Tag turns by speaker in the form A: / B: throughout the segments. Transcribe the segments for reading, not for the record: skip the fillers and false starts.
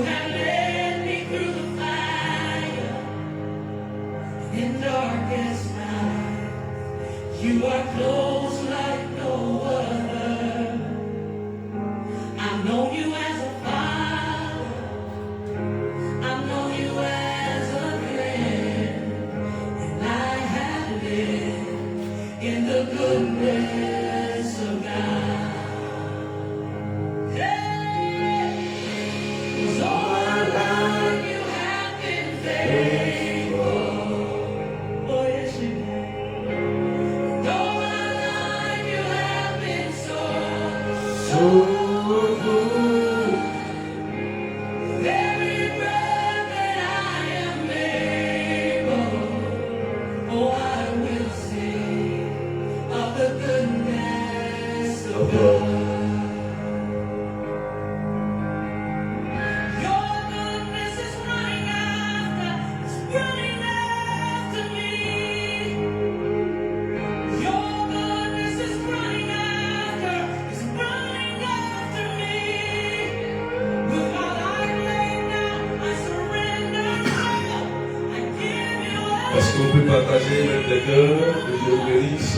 A: have led me through the fire in darkest night. You are close like no other. I've known you as a father. I've known you as a friend. And I have lived in the goodness of God.
B: Est-ce qu'on peut partager avec les cœurs que Dieu bénisse?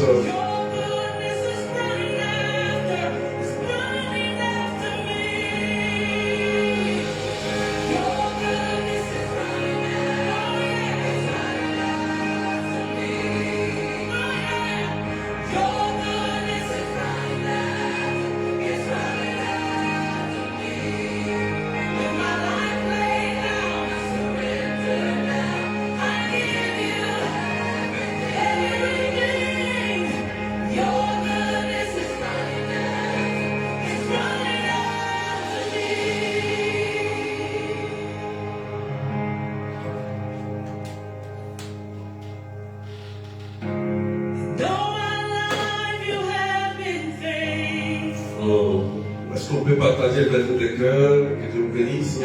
B: Est-ce qu'on peut partager avec les cœurs que Dieu vous bénisse?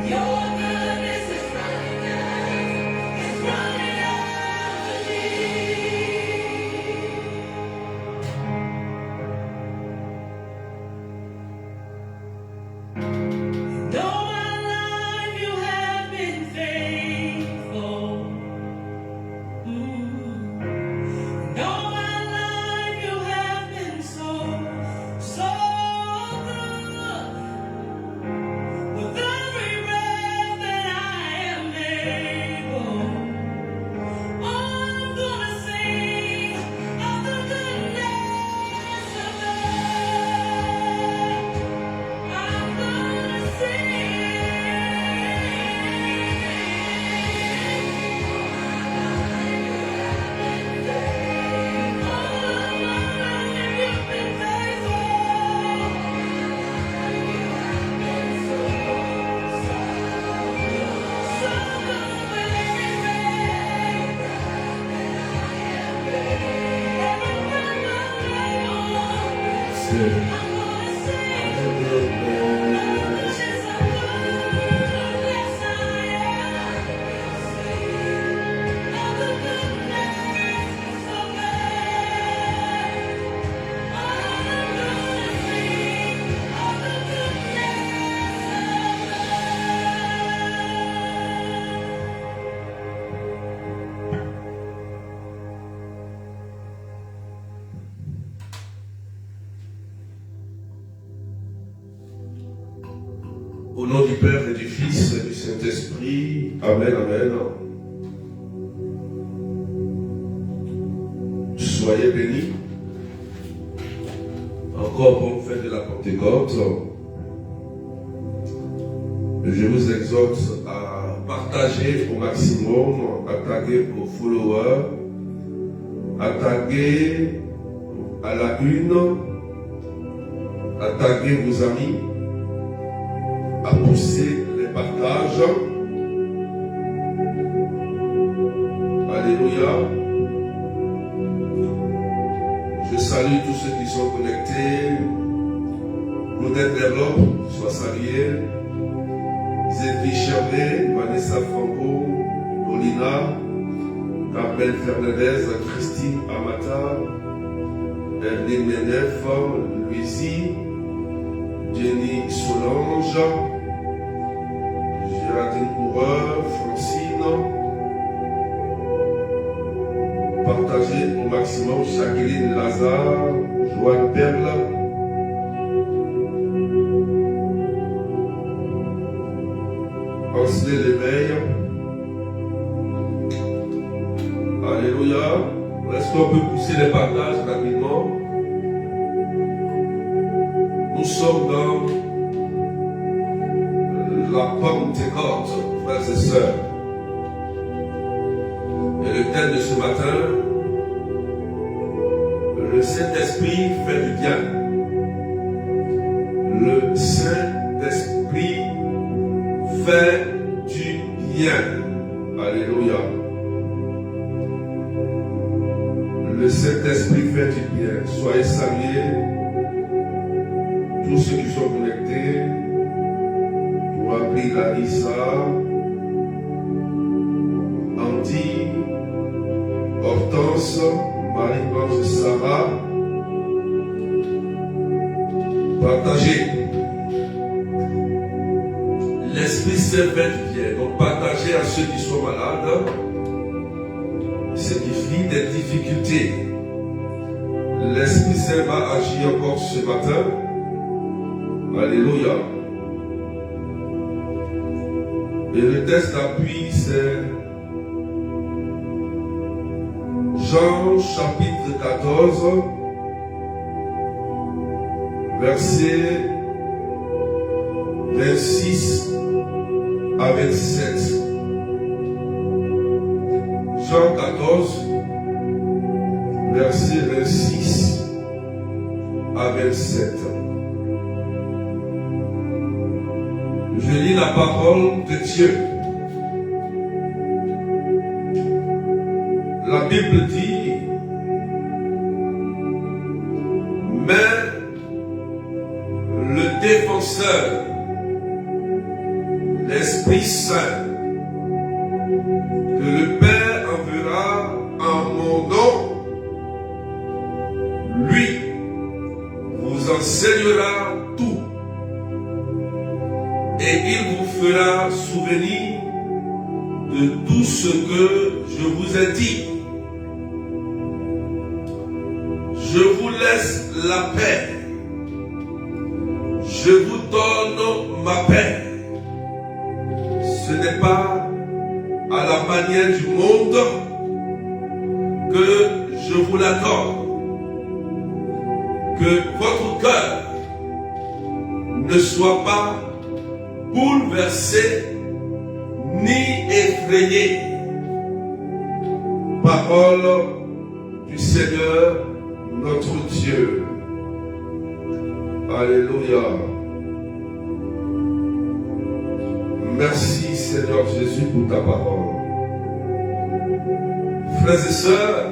A: Your goodness is running out. It's running
B: Au nom du Père et du Fils et du Saint-Esprit. Amen, amen. Soyez bénis. Encore pour fête de la Pentecôte. Je vous exhorte à partager au maximum, à taguer vos followers, à taguer à la une, à taguer vos amis, à pousser les partages. Alléluia. Je salue tous ceux qui sont connectés. Claudette Verlope, soit saluée. Zéphie Chervé, Vanessa Franco, Paulina, Carmel Fernandez, Christine Amata, Erdine Menef, Louisie, Jenny Solange, Géraldine Coureur, Francine. Partagez au maximum Jacqueline Lazare, Joanne Perle. Ancelet l'éveil. Alléluia. Est-ce qu'on peut pousser les partages rapidement? Nous sommes dans la Pentecôte, frères et sœurs. Et le thème de ce matin, le Saint-Esprit fait du bien. Le Saint-Esprit fait du bien. Alléluia. Le Saint-Esprit fait du bien. Soyez salués. Tous ceux qui sont connectés. Wabri Larissa, Andy, Hortense, Marie-Blanche Sarah. Partagez. L'Esprit Saint fait du bien. Donc partagez à ceux qui sont malades. Ceux qui vivent des difficultés. L'Esprit Saint va agir encore ce matin. Alléluia. Et le texte d'appui, c'est Jean chapitre 14, verset 26 à 27. Jean 14, verset 26 à 27. Je lis la parole de Dieu. La Bible dit, mais le défenseur, l'Esprit Saint, que le Père enverra en mon nom, lui vous enseignera tout. Et il vous fera souvenir de tout ce que je vous ai dit. Je vous laisse la paix. Je vous donne ma paix. Ce n'est pas à la manière du monde que je vous l'accorde. Que votre cœur ne soit pas bouleversé ni effrayé. Parole du Seigneur notre Dieu. Alléluia. Merci Seigneur Jésus pour ta parole. Frères et sœurs,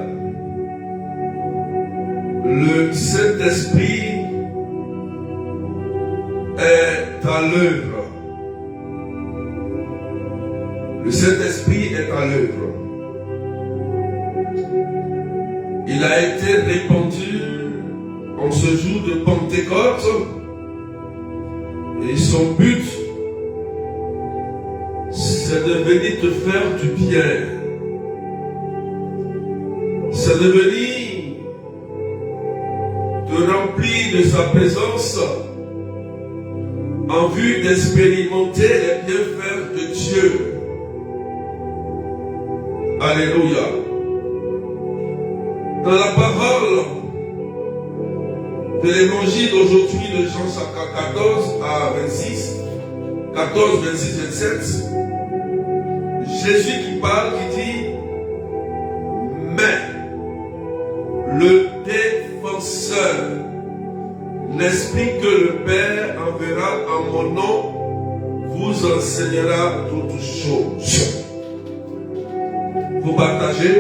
B: le Saint-Esprit est à l'œuvre. Le Saint-Esprit est à l'œuvre. Il a été répandu en ce jour de Pentecôte et son but, c'est de venir te faire du bien. C'est de venir te remplir de sa présence en vue d'expérimenter les bienfaits de Dieu. Alléluia. Dans la parole de l'évangile d'aujourd'hui de Jean 14 à 26, 14, 26, 27, Jésus qui parle, qui dit, mais le défenseur, l'Esprit que le Père enverra en mon nom, vous enseignera toutes choses. Vous partagez?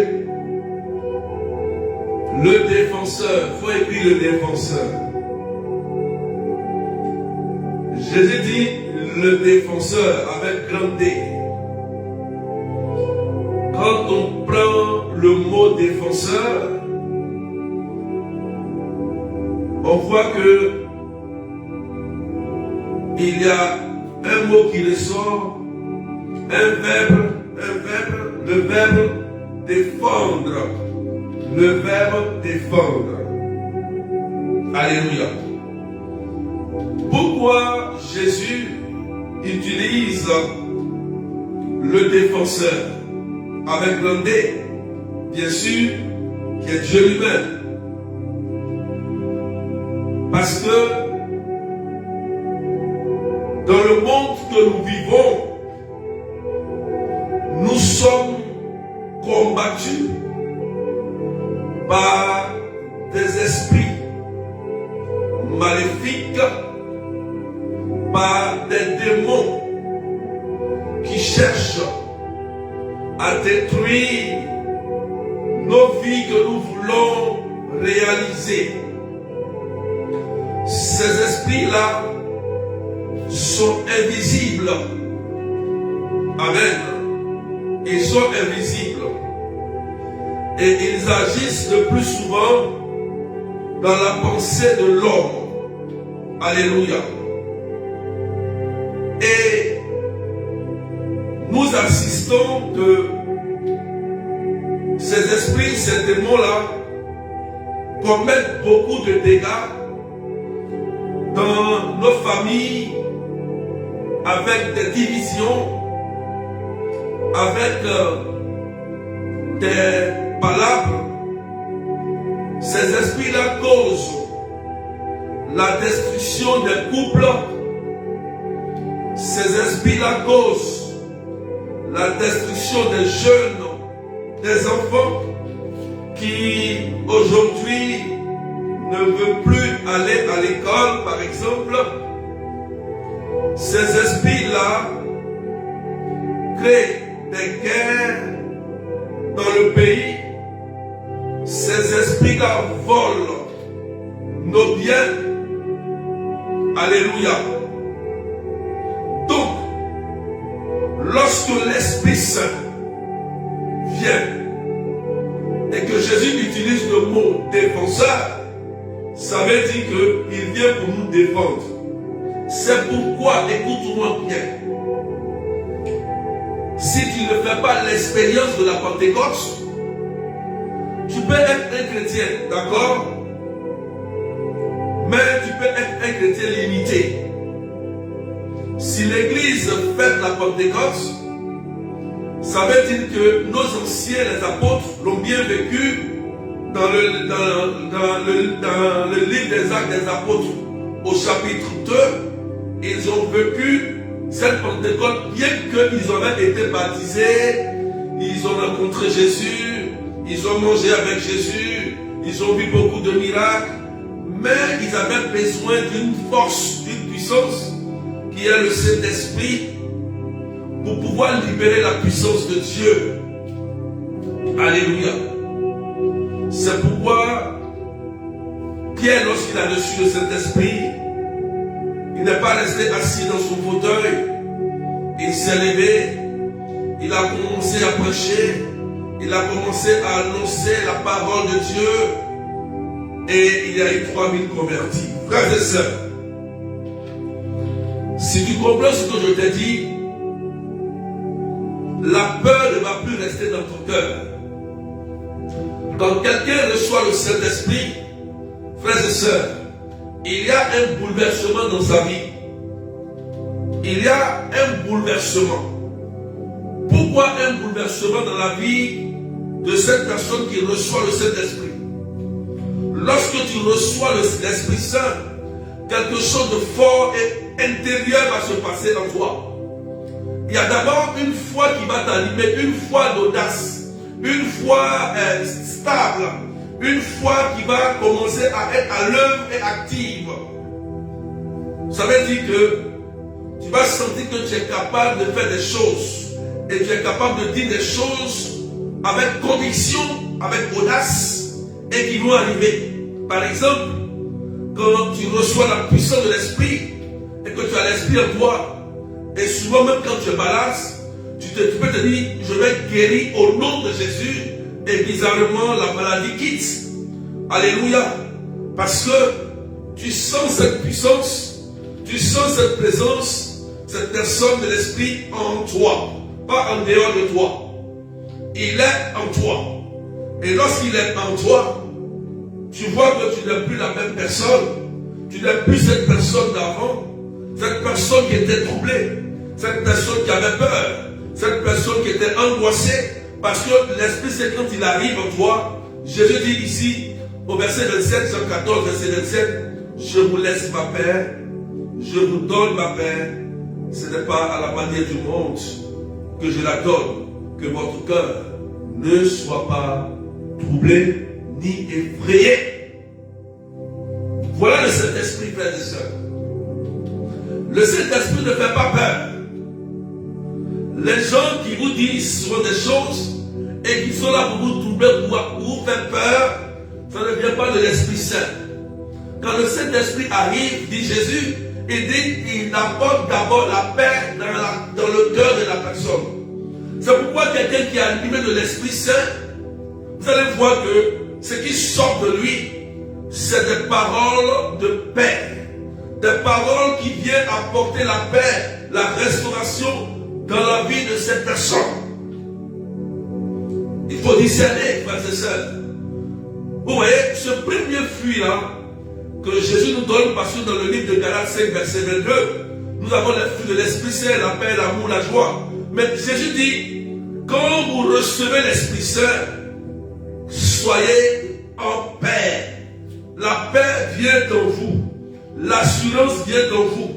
B: Le défenseur, il faut écrire le défenseur. Jésus dit le défenseur avec grand D. Quand on prend le mot défenseur, on voit que il y a un mot qui ressort, le verbe défendre. Le verbe défendre. Alléluia. Pourquoi Jésus utilise le défenseur avec l'un D, bien sûr, qui est Dieu lui-même? Parce que dans le monde que nous vivons, nous sommes combattus par des esprits maléfiques, par des démons qui cherchent à détruire nos vies que nous voulons réaliser. Ces esprits-là sont invisibles. Amen. Ils sont invisibles. Et ils agissent le plus souvent dans la pensée de l'homme. Alléluia. Et nous assistons que ces esprits, ces démons-là, commettent beaucoup de dégâts dans nos familles, avec des divisions, avec des palabres. Ces esprits-là causent la destruction des couples. Ces esprits-là causent la destruction des jeunes, des enfants qui aujourd'hui ne veulent plus aller à l'école, par exemple. Ces esprits-là créent des guerres dans le pays. Ces esprits-là volent nos biens. Alléluia. Donc, lorsque l'Esprit Saint vient et que Jésus utilise le mot défenseur, ça veut dire qu'il vient pour nous défendre. C'est pourquoi, écoute-moi bien, si tu ne fais pas l'expérience de la Pentecôte, tu peux être un chrétien, d'accord? Mais tu peux être un chrétien limité. Si l'Église fête la Pentecôte, ça veut dire que nos anciens, les apôtres, l'ont bien vécu dans le livre des Actes des Apôtres, au chapitre 2. Ils ont vécu cette Pentecôte, bien qu'ils avaient été baptisés, ils ont rencontré Jésus, ils ont mangé avec Jésus, ils ont vu beaucoup de miracles, mais ils avaient besoin d'une force, d'une puissance, qui est le Saint-Esprit, pour pouvoir libérer la puissance de Dieu. Alléluia. C'est pourquoi Pierre, lorsqu'il a reçu le Saint-Esprit, il n'est pas resté assis dans son fauteuil. Il s'est levé, il a commencé à prêcher, il a commencé à annoncer la parole de Dieu, et il y a eu 3000 convertis. Frères et sœurs, si tu comprends ce que je t'ai dit, la peur ne va plus rester dans ton cœur. Quand quelqu'un reçoit le Saint-Esprit, frères et sœurs, il y a un bouleversement dans sa vie. il y a un bouleversement. Pourquoi un bouleversement dans la vie de cette personne qui reçoit le Saint-Esprit? Lorsque tu reçois l'Esprit Saint, quelque chose de fort et intérieur va se passer en toi. Il y a d'abord une foi qui va t'animer, une foi d'audace, une foi stable, une foi qui va commencer à être à l'œuvre et active. Ça veut dire que tu vas sentir que tu es capable de faire des choses et tu es capable de dire des choses avec conviction, avec audace et qui vont arriver. Par exemple, quand tu reçois la puissance de l'Esprit et que tu as l'Esprit en toi, et souvent même quand tu es malade, tu peux te dire, je vais être guéri au nom de Jésus, et bizarrement la maladie quitte. Alléluia. Parce que tu sens cette puissance, tu sens cette présence, cette personne de l'Esprit en toi, pas en dehors de toi. Il est en toi. Et lorsqu'il est en toi, tu vois que tu n'es plus la même personne. Tu n'es plus cette personne d'avant. Cette personne qui était troublée. Cette personne qui avait peur. Cette personne qui était angoissée. Parce que l'Esprit, c'est quand il arrive en toi. Jésus dit ici, au verset 27, Jean 14, verset 27, je vous laisse ma paix. Je vous donne ma paix. Ce n'est pas à la manière du monde que je la donne. Que votre cœur ne soit pas troublé ni effrayé. Voilà le Saint-Esprit, frères et sœurs. Le Saint-Esprit ne fait pas peur. Les gens qui vous disent souvent des choses et qui sont là pour vous troubler, pour vous faire peur, ça ne vient pas de l'Esprit Saint. Quand le Saint-Esprit arrive, dit Jésus, il apporte d'abord la paix dans le cœur de la personne. C'est pourquoi quelqu'un qui est animé de l'Esprit Saint, vous allez voir que ce qui sort de lui, c'est des paroles de paix. Des paroles qui viennent apporter la paix, la restauration dans la vie de cette personne. Il faut discerner, frères et sœurs. Vous voyez, ce premier fruit-là, que Jésus nous donne, parce que dans le livre de Galates 5, verset 22, nous avons les fruits de l'Esprit Saint, la paix, l'amour, la joie. Mais Jésus dit, quand vous recevez l'Esprit Saint, soyez en paix. La paix vient en vous. L'assurance vient en vous.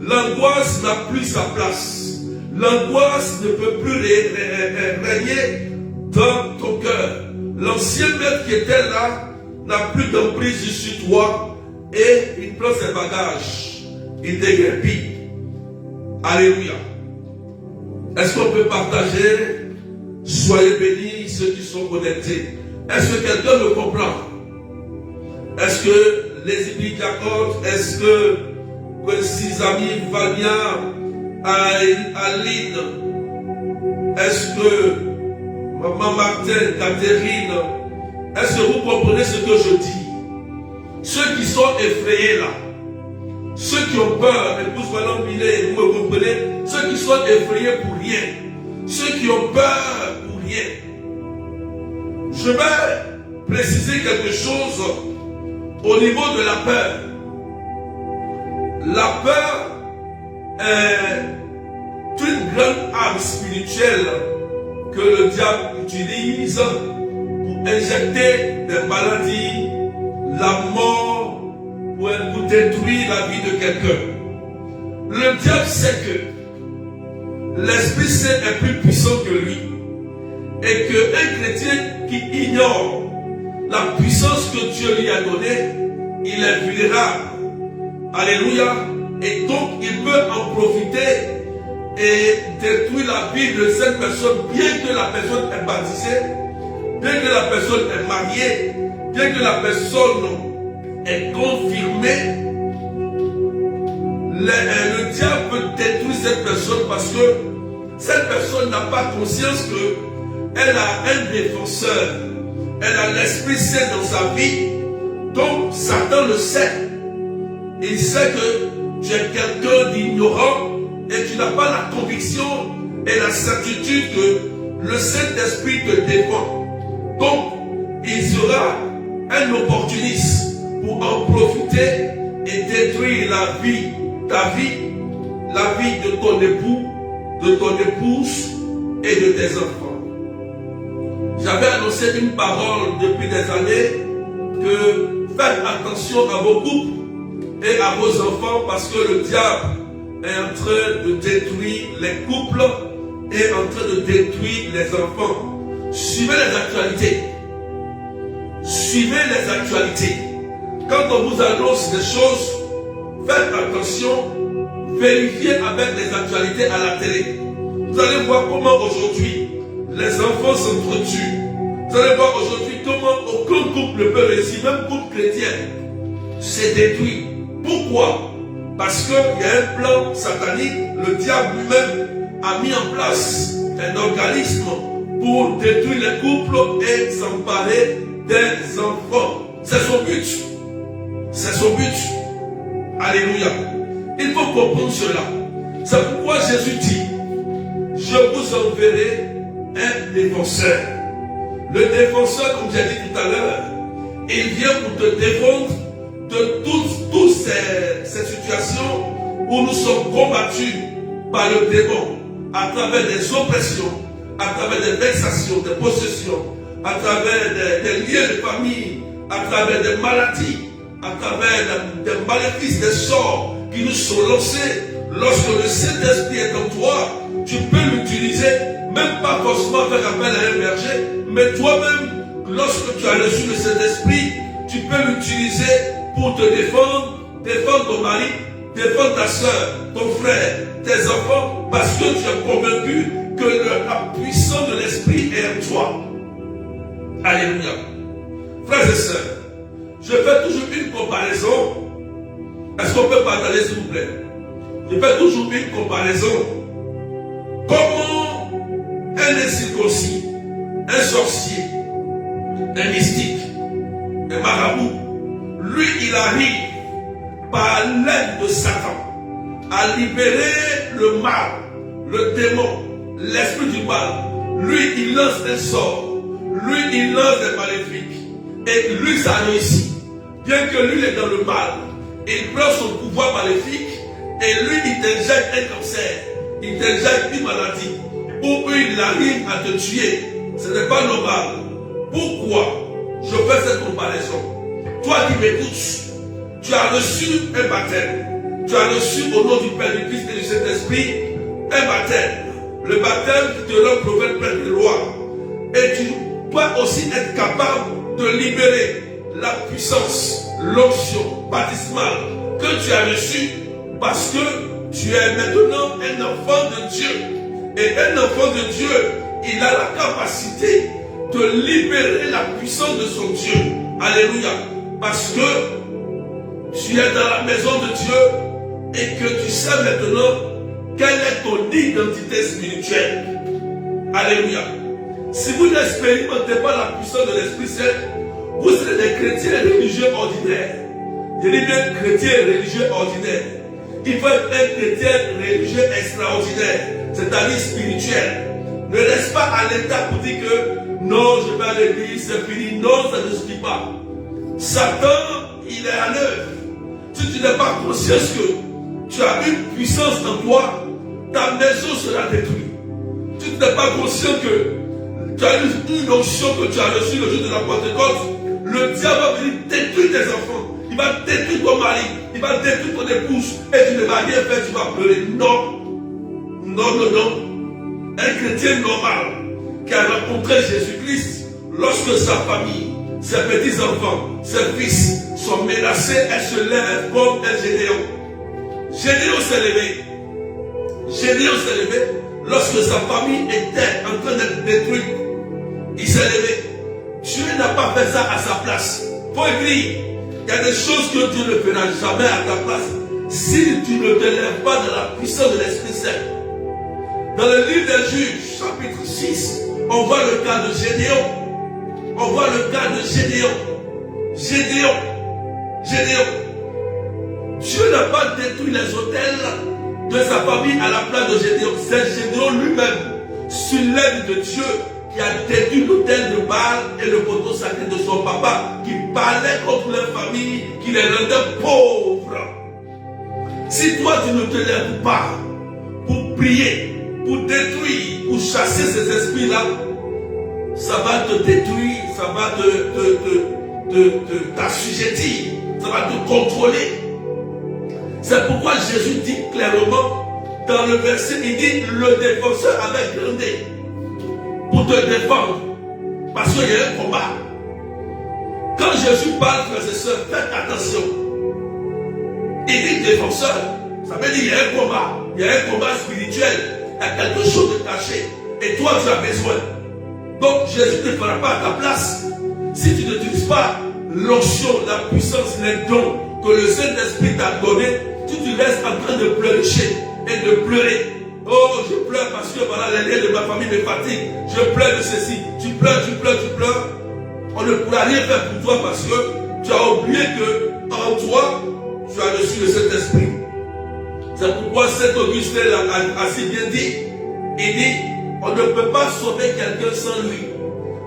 B: L'angoisse n'a plus sa place. L'angoisse ne peut plus régner dans ton cœur. L'ancien maître qui était là n'a plus d'emprise sur toi et il prend ses bagages. Il déguerpit. Alléluia. Est-ce qu'on peut partager? Soyez bénis ceux qui sont connectés. Est-ce que quelqu'un me comprend? Est-ce que les épidiacotes, est-ce que ses amis Vania, Aline, est-ce que Maman Martin, Catherine, est-ce que vous comprenez ce que je dis? Ceux qui sont effrayés là, ceux qui ont peur, épouse Valon Millet, vous me comprenez? Ceux qui sont effrayés pour rien, ceux qui ont peur pour rien. Je vais préciser quelque chose au niveau de la peur. La peur est une grande arme spirituelle que le diable utilise pour injecter des maladies, la mort, pour détruire la vie de quelqu'un. Le diable sait que l'Esprit Saint est plus puissant que lui. Et qu'un chrétien qui ignore la puissance que Dieu lui a donnée, il est vulnérable. Alléluia. Et donc il peut en profiter et détruire la vie de cette personne, bien que la personne est baptisée, bien que la personne est mariée, bien que la personne est confirmée. Le diable peut détruire cette personne parce que cette personne n'a pas conscience qu'elle a un défenseur. Elle a l'Esprit Saint dans sa vie. Donc Satan le sait. Il sait que tu es quelqu'un d'ignorant et tu n'as pas la conviction et la certitude que le Saint-Esprit te défend. Donc, il sera un opportuniste pour en profiter et détruire la vie, ta vie, la vie de ton époux, de ton épouse et de tes enfants. J'avais annoncé une parole depuis des années que faites attention à vos couples et à vos enfants parce que le diable est en train de détruire les couples et en train de détruire les enfants. Suivez les actualités. Suivez les actualités. Quand on vous annonce des choses, faites attention, vérifiez avec les actualités à la télé. Vous allez voir comment aujourd'hui les enfants s'entretuent. Vous allez voir aujourd'hui comment aucun couple ne peut réussir, même couple chrétien, c'est détruit. Pourquoi? Parce qu'il y a un plan satanique, le diable lui-même a mis en place un organisme pour détruire les couples et s'emparer des enfants. C'est son but. C'est son but. Alléluia. Il faut comprendre cela. C'est pourquoi Jésus dit, je vous enverrai un défenseur. Le défenseur, comme j'ai dit tout à l'heure, il vient pour te défendre de toutes ces situations où nous sommes combattus par le démon, à travers des oppressions, à travers des vexations, des possessions, à travers des liens de famille, à travers des maladies, à travers des maléfices, des sorts qui nous sont lancés. Lorsque le Saint-Esprit est en toi, tu peux l'utiliser, même pas forcément faire appel à un berger, mais toi-même, lorsque tu as reçu le Saint-Esprit, tu peux l'utiliser pour te défendre, défendre ton mari, défendre ta soeur, ton frère, tes enfants, parce que tu es convaincu que la puissance de l'Esprit est en toi. Alléluia. Frères et sœurs, je fais toujours une comparaison. Est-ce qu'on peut partager, s'il vous plaît? Je fais toujours une comparaison. Comment un incirconcis, un sorcier, un mystique, un marabout, lui, il arrive par l'aide de Satan à libérer le mal, le démon, l'esprit du mal. Lui, il lance des sorts. Lui, il lance des maléfiques. Et lui, ça réussit. Bien que lui, il est dans le mal, il prend son pouvoir maléfique et lui, il t'injecte un cancer. Il t'injecte une maladie. Ou il arrive à te tuer. Ce n'est pas normal. Pourquoi je fais cette comparaison? Toi qui m'écoutes, tu as reçu un baptême. Tu as reçu au nom du Père, du Fils et du Saint-Esprit un baptême. Le baptême qui te rend prophète, prêtre et roi. Et tu dois aussi être capable de libérer la puissance, l'onction baptismale que tu as reçue parce que tu es maintenant un enfant de Dieu. Et un enfant de Dieu, il a la capacité de libérer la puissance de son Dieu. Alléluia. Parce que tu es dans la maison de Dieu et que tu sais maintenant quelle est ton identité spirituelle. Alléluia. Si vous n'expérimentez pas la puissance de l'Esprit Saint, vous serez des chrétiens religieux ordinaires. Je dis bien chrétiens religieux ordinaires. Il faut être un chrétien religieux extraordinaire, c'est-à-dire spirituel. Ne reste pas à l'état pour dire que non, je vais à l'église, c'est fini. Non, ça ne suffit pas. Satan, il est à l'œuvre. Si tu n'es pas conscient que tu as une puissance en toi, ta maison sera détruite. Si tu n'es pas conscient que tu as une onction que tu as reçue le jour de la Pentecôte, le diable va venir détruire tes enfants. Il va détruire ton mari. Il va détruire ton épouse. Et tu ne vas rien faire, tu vas pleurer. Non. Non, non, non. Un chrétien normal qui a rencontré Jésus-Christ, lorsque sa famille, ses petits-enfants, ses fils sont menacés, elle se lève comme un Gédéon. Gédéon s'est levé. Gédéon s'est levé lorsque sa famille était en train d'être détruite. Il s'est levé. Dieu n'a pas fait ça à sa place. Faut écrire. Il y a des choses que Dieu ne fera jamais à ta place si tu ne te lèves pas dans la puissance de l'Esprit Saint. Dans le livre des Juges, chapitre 6, on voit le cas de Gédéon. On voit le cas de Gédéon. Gédéon. Dieu n'a pas détruit les autels de sa famille à la place de Gédéon. C'est Gédéon lui-même, sur l'aide de Dieu, qui a détruit l'autel de Baal et le poteau sacré de son papa, qui parlait contre leur famille, qui les rendait pauvres. Si toi tu ne te lèves pas prier, pour détruire, pour chasser ces esprits-là, ça va te détruire, ça va t'assujettir, ça va te contrôler. C'est pourquoi Jésus dit clairement dans le verset, il dit le défenseur avait grondé pour te défendre, parce qu'il y a un combat. Quand Jésus parle, frères et sœurs, faites attention. Il dit défenseur, ça veut dire qu'il y a un combat, il y a un combat spirituel, il y a quelque chose de caché, et toi tu as besoin. Donc Jésus ne fera pas à ta place si tu n'utilises pas l'onction, la puissance, les dons que le Saint-Esprit t'a donné. Tu te laisses en train de pleurnicher et de pleurer. Oh, je pleure parce que voilà, les liens de ma famille me fatiguent. Je pleure de ceci. Tu pleures, tu pleures, tu pleures. On ne pourra rien faire pour toi parce que tu as oublié que en toi, tu as reçu le Saint-Esprit. C'est pourquoi Saint Augustin a si bien dit, il dit, on ne peut pas sauver quelqu'un sans lui.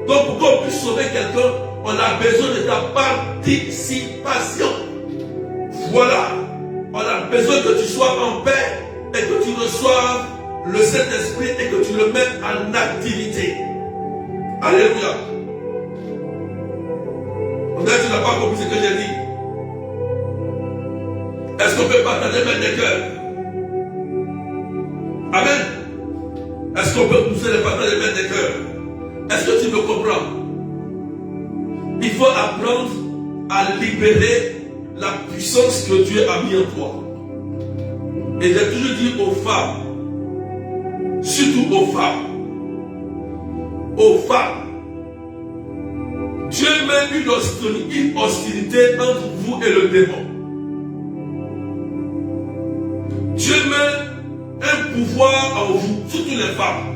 B: Donc pour qu'on puisse sauver quelqu'un, on a besoin de ta participation. Voilà. On a besoin que tu sois en paix et que tu reçoives le Saint-Esprit et que tu le mettes en activité. Alléluia. On dirait que tu n'as pas compris ce que j'ai dit. Est-ce qu'on peut partager même des cœurs? Amen. Est-ce qu'on peut pousser les partages de des cœurs? Est-ce que tu me comprends? Il faut apprendre à libérer la puissance que Dieu a mis en toi. Et j'ai toujours dit aux femmes, surtout aux femmes, Dieu met une hostilité entre vous et le démon. Dieu met un pouvoir en vous, surtout les femmes.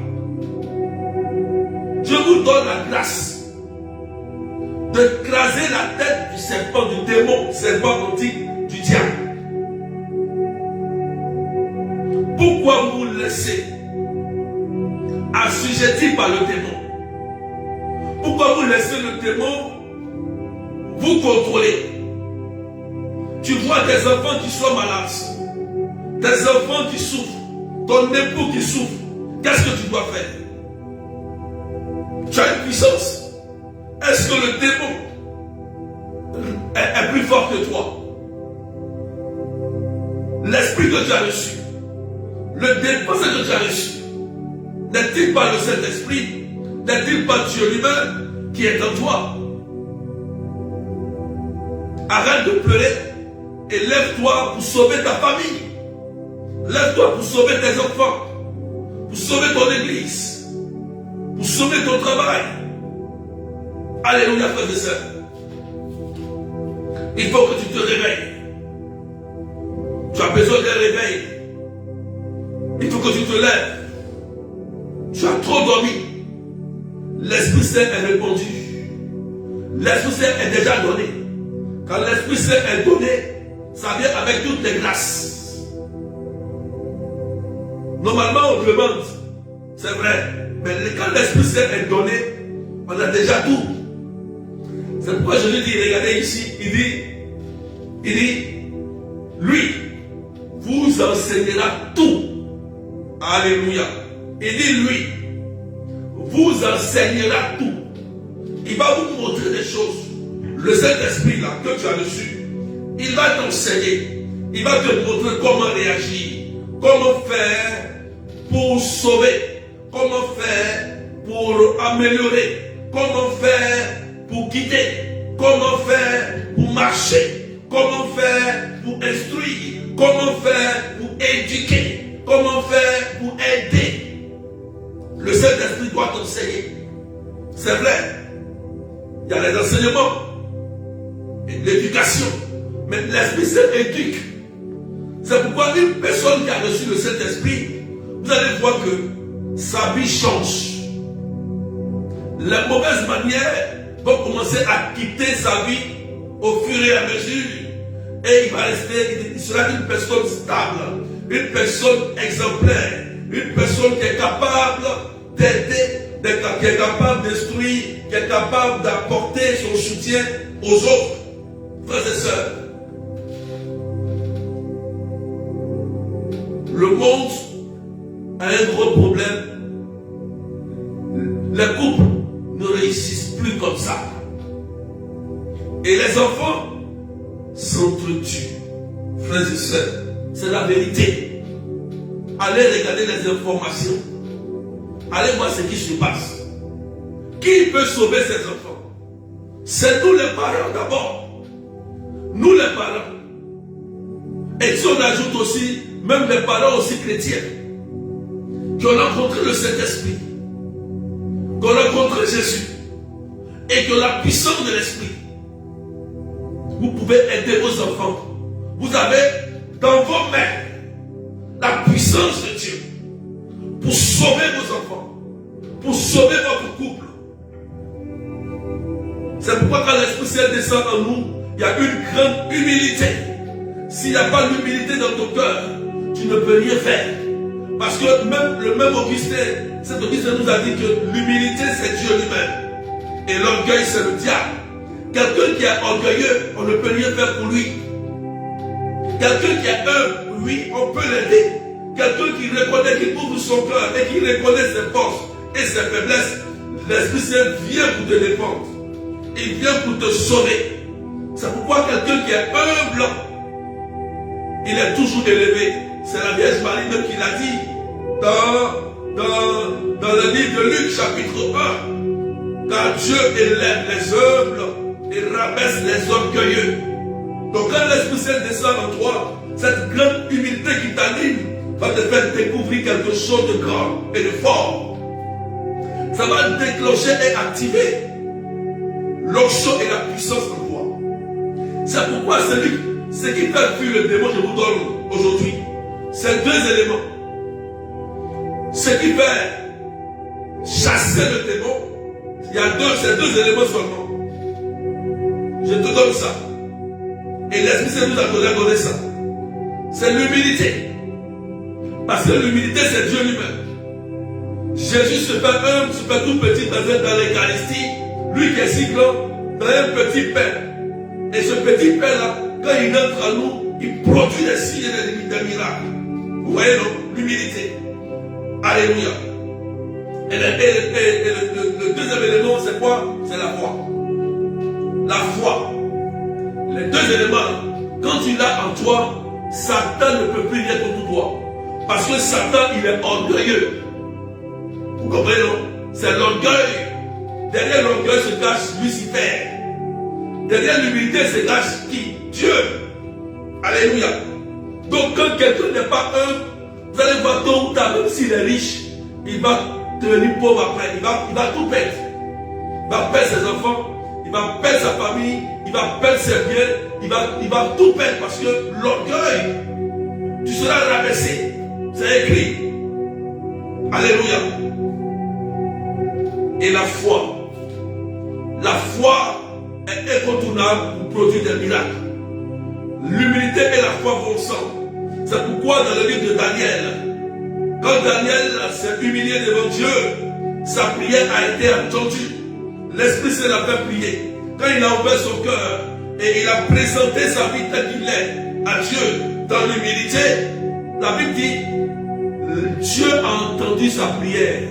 B: Dieu vous donne la grâce de craser la tête du serpent, du démon, serpent antique, du diable. Pourquoi vous laissez assujettir par le démon? Pourquoi vous laissez le démon vous contrôler? Tu vois des enfants qui sont malades, des enfants qui souffrent, ton époux qui souffre. Qu'est-ce que tu dois faire? Tu as une puissance. Est-ce que le démon est plus fort que toi? L'esprit que tu as reçu, le dépenser que tu as reçu, n'est-il pas le Saint-Esprit? N'est-il pas Dieu lui-même qui est en toi? Arrête de pleurer et lève-toi pour sauver ta famille. Lève-toi pour sauver tes enfants, pour sauver ton église, pour sauver ton travail. Alléluia, frères et sœurs. Il faut que tu te réveilles. Tu as besoin d'un réveil. Il faut que tu te lèves. Tu as trop dormi. L'Esprit Saint est répandu. L'Esprit Saint est déjà donné. Quand l'Esprit Saint est donné, ça vient avec toutes les grâces. Normalement, on demande, c'est vrai, mais quand l'Esprit Saint est donné, on a déjà tout. C'est pourquoi je lui dis, regardez ici, il dit, lui vous enseignera tout. Alléluia. Il dit, lui vous enseignera tout. Il va vous montrer des choses. Le Saint-Esprit là que tu as reçu, il va t'enseigner. Il va te montrer comment réagir, comment faire pour sauver, comment faire pour améliorer, comment faire pour guider, comment faire pour marcher, comment faire pour instruire, comment faire pour éduquer, comment faire pour aider. Le Saint-Esprit doit t'enseigner. C'est vrai. Il y a les enseignements et l'éducation. Mais l'Esprit Saint éduque. C'est pourquoi une personne qui a reçu le Saint-Esprit, vous allez voir que sa vie change. Les mauvaises manières vont commencer à quitter sa vie au fur et à mesure. Et il va rester, il sera une personne stable, une personne exemplaire, une personne qui est capable d'aider, qui est capable d'instruire, qui est capable d'apporter son soutien aux autres. Frères et sœurs, le monde gros problème. Les couples ne réussissent plus comme ça. Et les enfants s'entretuent. Frères et sœurs, c'est la vérité. Allez regarder les informations. Allez voir ce qui se passe. Qui peut sauver ses enfants? C'est nous les parents d'abord. Nous les parents. Et si on ajoute aussi, même les parents aussi chrétiens, qui ont rencontré le Saint-Esprit, qui ont rencontré Jésus, et qui ont la puissance de l'Esprit, vous pouvez aider vos enfants. Vous avez dans vos mains la puissance de Dieu pour sauver vos enfants, pour sauver votre couple. C'est pourquoi quand l'Esprit Saint descend en nous, il y a une grande humilité. S'il n'y a pas d'humilité dans ton cœur, tu ne peux rien faire. Parce que même le même Augustin, cet Augustin nous a dit que l'humilité c'est Dieu lui-même. Et l'orgueil c'est le diable. Quelqu'un qui est orgueilleux, on ne peut rien faire pour lui. Quelqu'un qui est humble, oui, on peut l'aider. Quelqu'un qui reconnaît, qui ouvre son cœur et qui reconnaît ses forces et ses faiblesses, l'Esprit Saint vient pour te défendre. Il vient pour te sauver. C'est pourquoi quelqu'un qui est humble, il est toujours élevé. C'est la Vierge Marie même qui l'a dit dans le livre de Luc chapitre 1. Car Dieu élève les humbles et rabaisse les orgueilleux. Donc quand l'Esprit Saint descend en toi, cette grande humilité qui t'anime va te faire découvrir quelque chose de grand et de fort. Ça va déclencher et activer l'onction et la puissance en toi. C'est pourquoi ce qui fait fuir le démon, je vous donne aujourd'hui, c'est deux éléments. Ce qui fait chasser le démon, il y a ces deux éléments seulement. Je te donne ça. Et l'Esprit Saint nous a donné ça. C'est l'humilité. Parce que l'humilité, c'est Dieu lui-même. Jésus se fait humble, se fait tout petit dans l'Eucharistie. Lui qui est si grand, dans un petit pain. Et ce petit pain-là, quand il entre en nous, il produit des signes et des miracles. Vous voyez, non? L'humilité. Alléluia. Et le deuxième élément, c'est quoi? C'est la foi. La foi. Les deux éléments, quand tu l'as en toi, Satan ne peut plus rien contre toi. Parce que Satan, il est orgueilleux. Vous comprenez, non? C'est l'orgueil. Derrière l'orgueil se cache Lucifer. Derrière l'humilité se cache qui? Dieu. Alléluia. Donc quand quelqu'un n'est pas un, vous allez voir tôt ou tard, même s'il est riche, il va devenir pauvre après. Il va tout perdre. Il va perdre ses enfants, il va perdre sa famille, il va perdre ses biens, il va tout perdre parce que l'orgueil, tu seras rabaissé. C'est écrit. Alléluia. Et la foi. La foi est incontournable pour produire des miracles. L'humilité et la foi vont ensemble. C'est pourquoi dans le livre de Daniel, quand Daniel s'est humilié devant Dieu, sa prière a été entendue. L'Esprit Saint l'a fait prier. Quand il a ouvert son cœur et il a présenté sa vie telle qu'il est à Dieu dans l'humilité, la Bible dit, Dieu a entendu sa prière.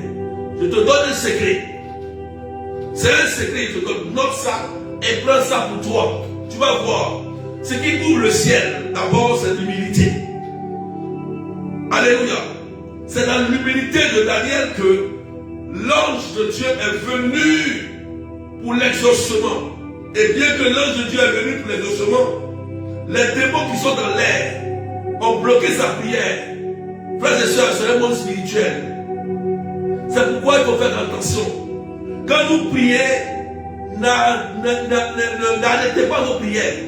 B: Je te donne un secret. C'est un secret, je te donne. Note ça et prends ça pour toi. Tu vas voir. Ce qui ouvre le ciel, d'abord, c'est l'humilité. Alléluia. C'est dans l'humilité de Daniel que l'ange de Dieu est venu pour l'exaucement. Et bien que l'ange de Dieu est venu pour l'exaucement, les démons qui sont dans l'air ont bloqué sa prière. Frères et sœurs, c'est un monde spirituel. C'est pourquoi il faut faire attention. Quand vous priez, n'arrêtez pas vos prières.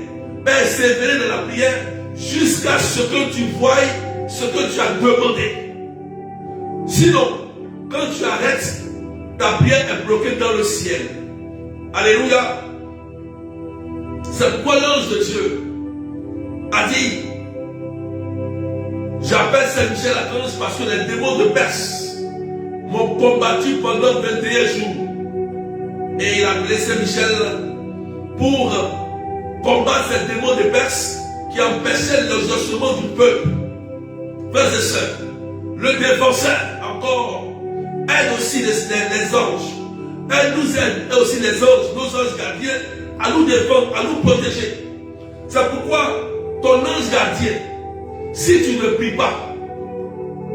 B: Persévérez dans la prière jusqu'à ce que tu voies ce que tu as demandé. Sinon, quand tu arrêtes, ta prière est bloquée dans le ciel. Alléluia. C'est pourquoi l'ange de Dieu a dit, j'appelle Saint-Michel Archange parce que les démons de Perse m'ont combattu pendant 21 jours. Et il a appelé Saint-Michel pour combattre ces démons de Perse qui empêchaient l'exaucement du peuple. Frères et sœurs, le défenseur encore, aide aussi les anges. Elle nous aide, et aussi les anges, nos anges gardiens, à nous défendre, à nous protéger. C'est pourquoi ton ange gardien, si tu ne pries pas,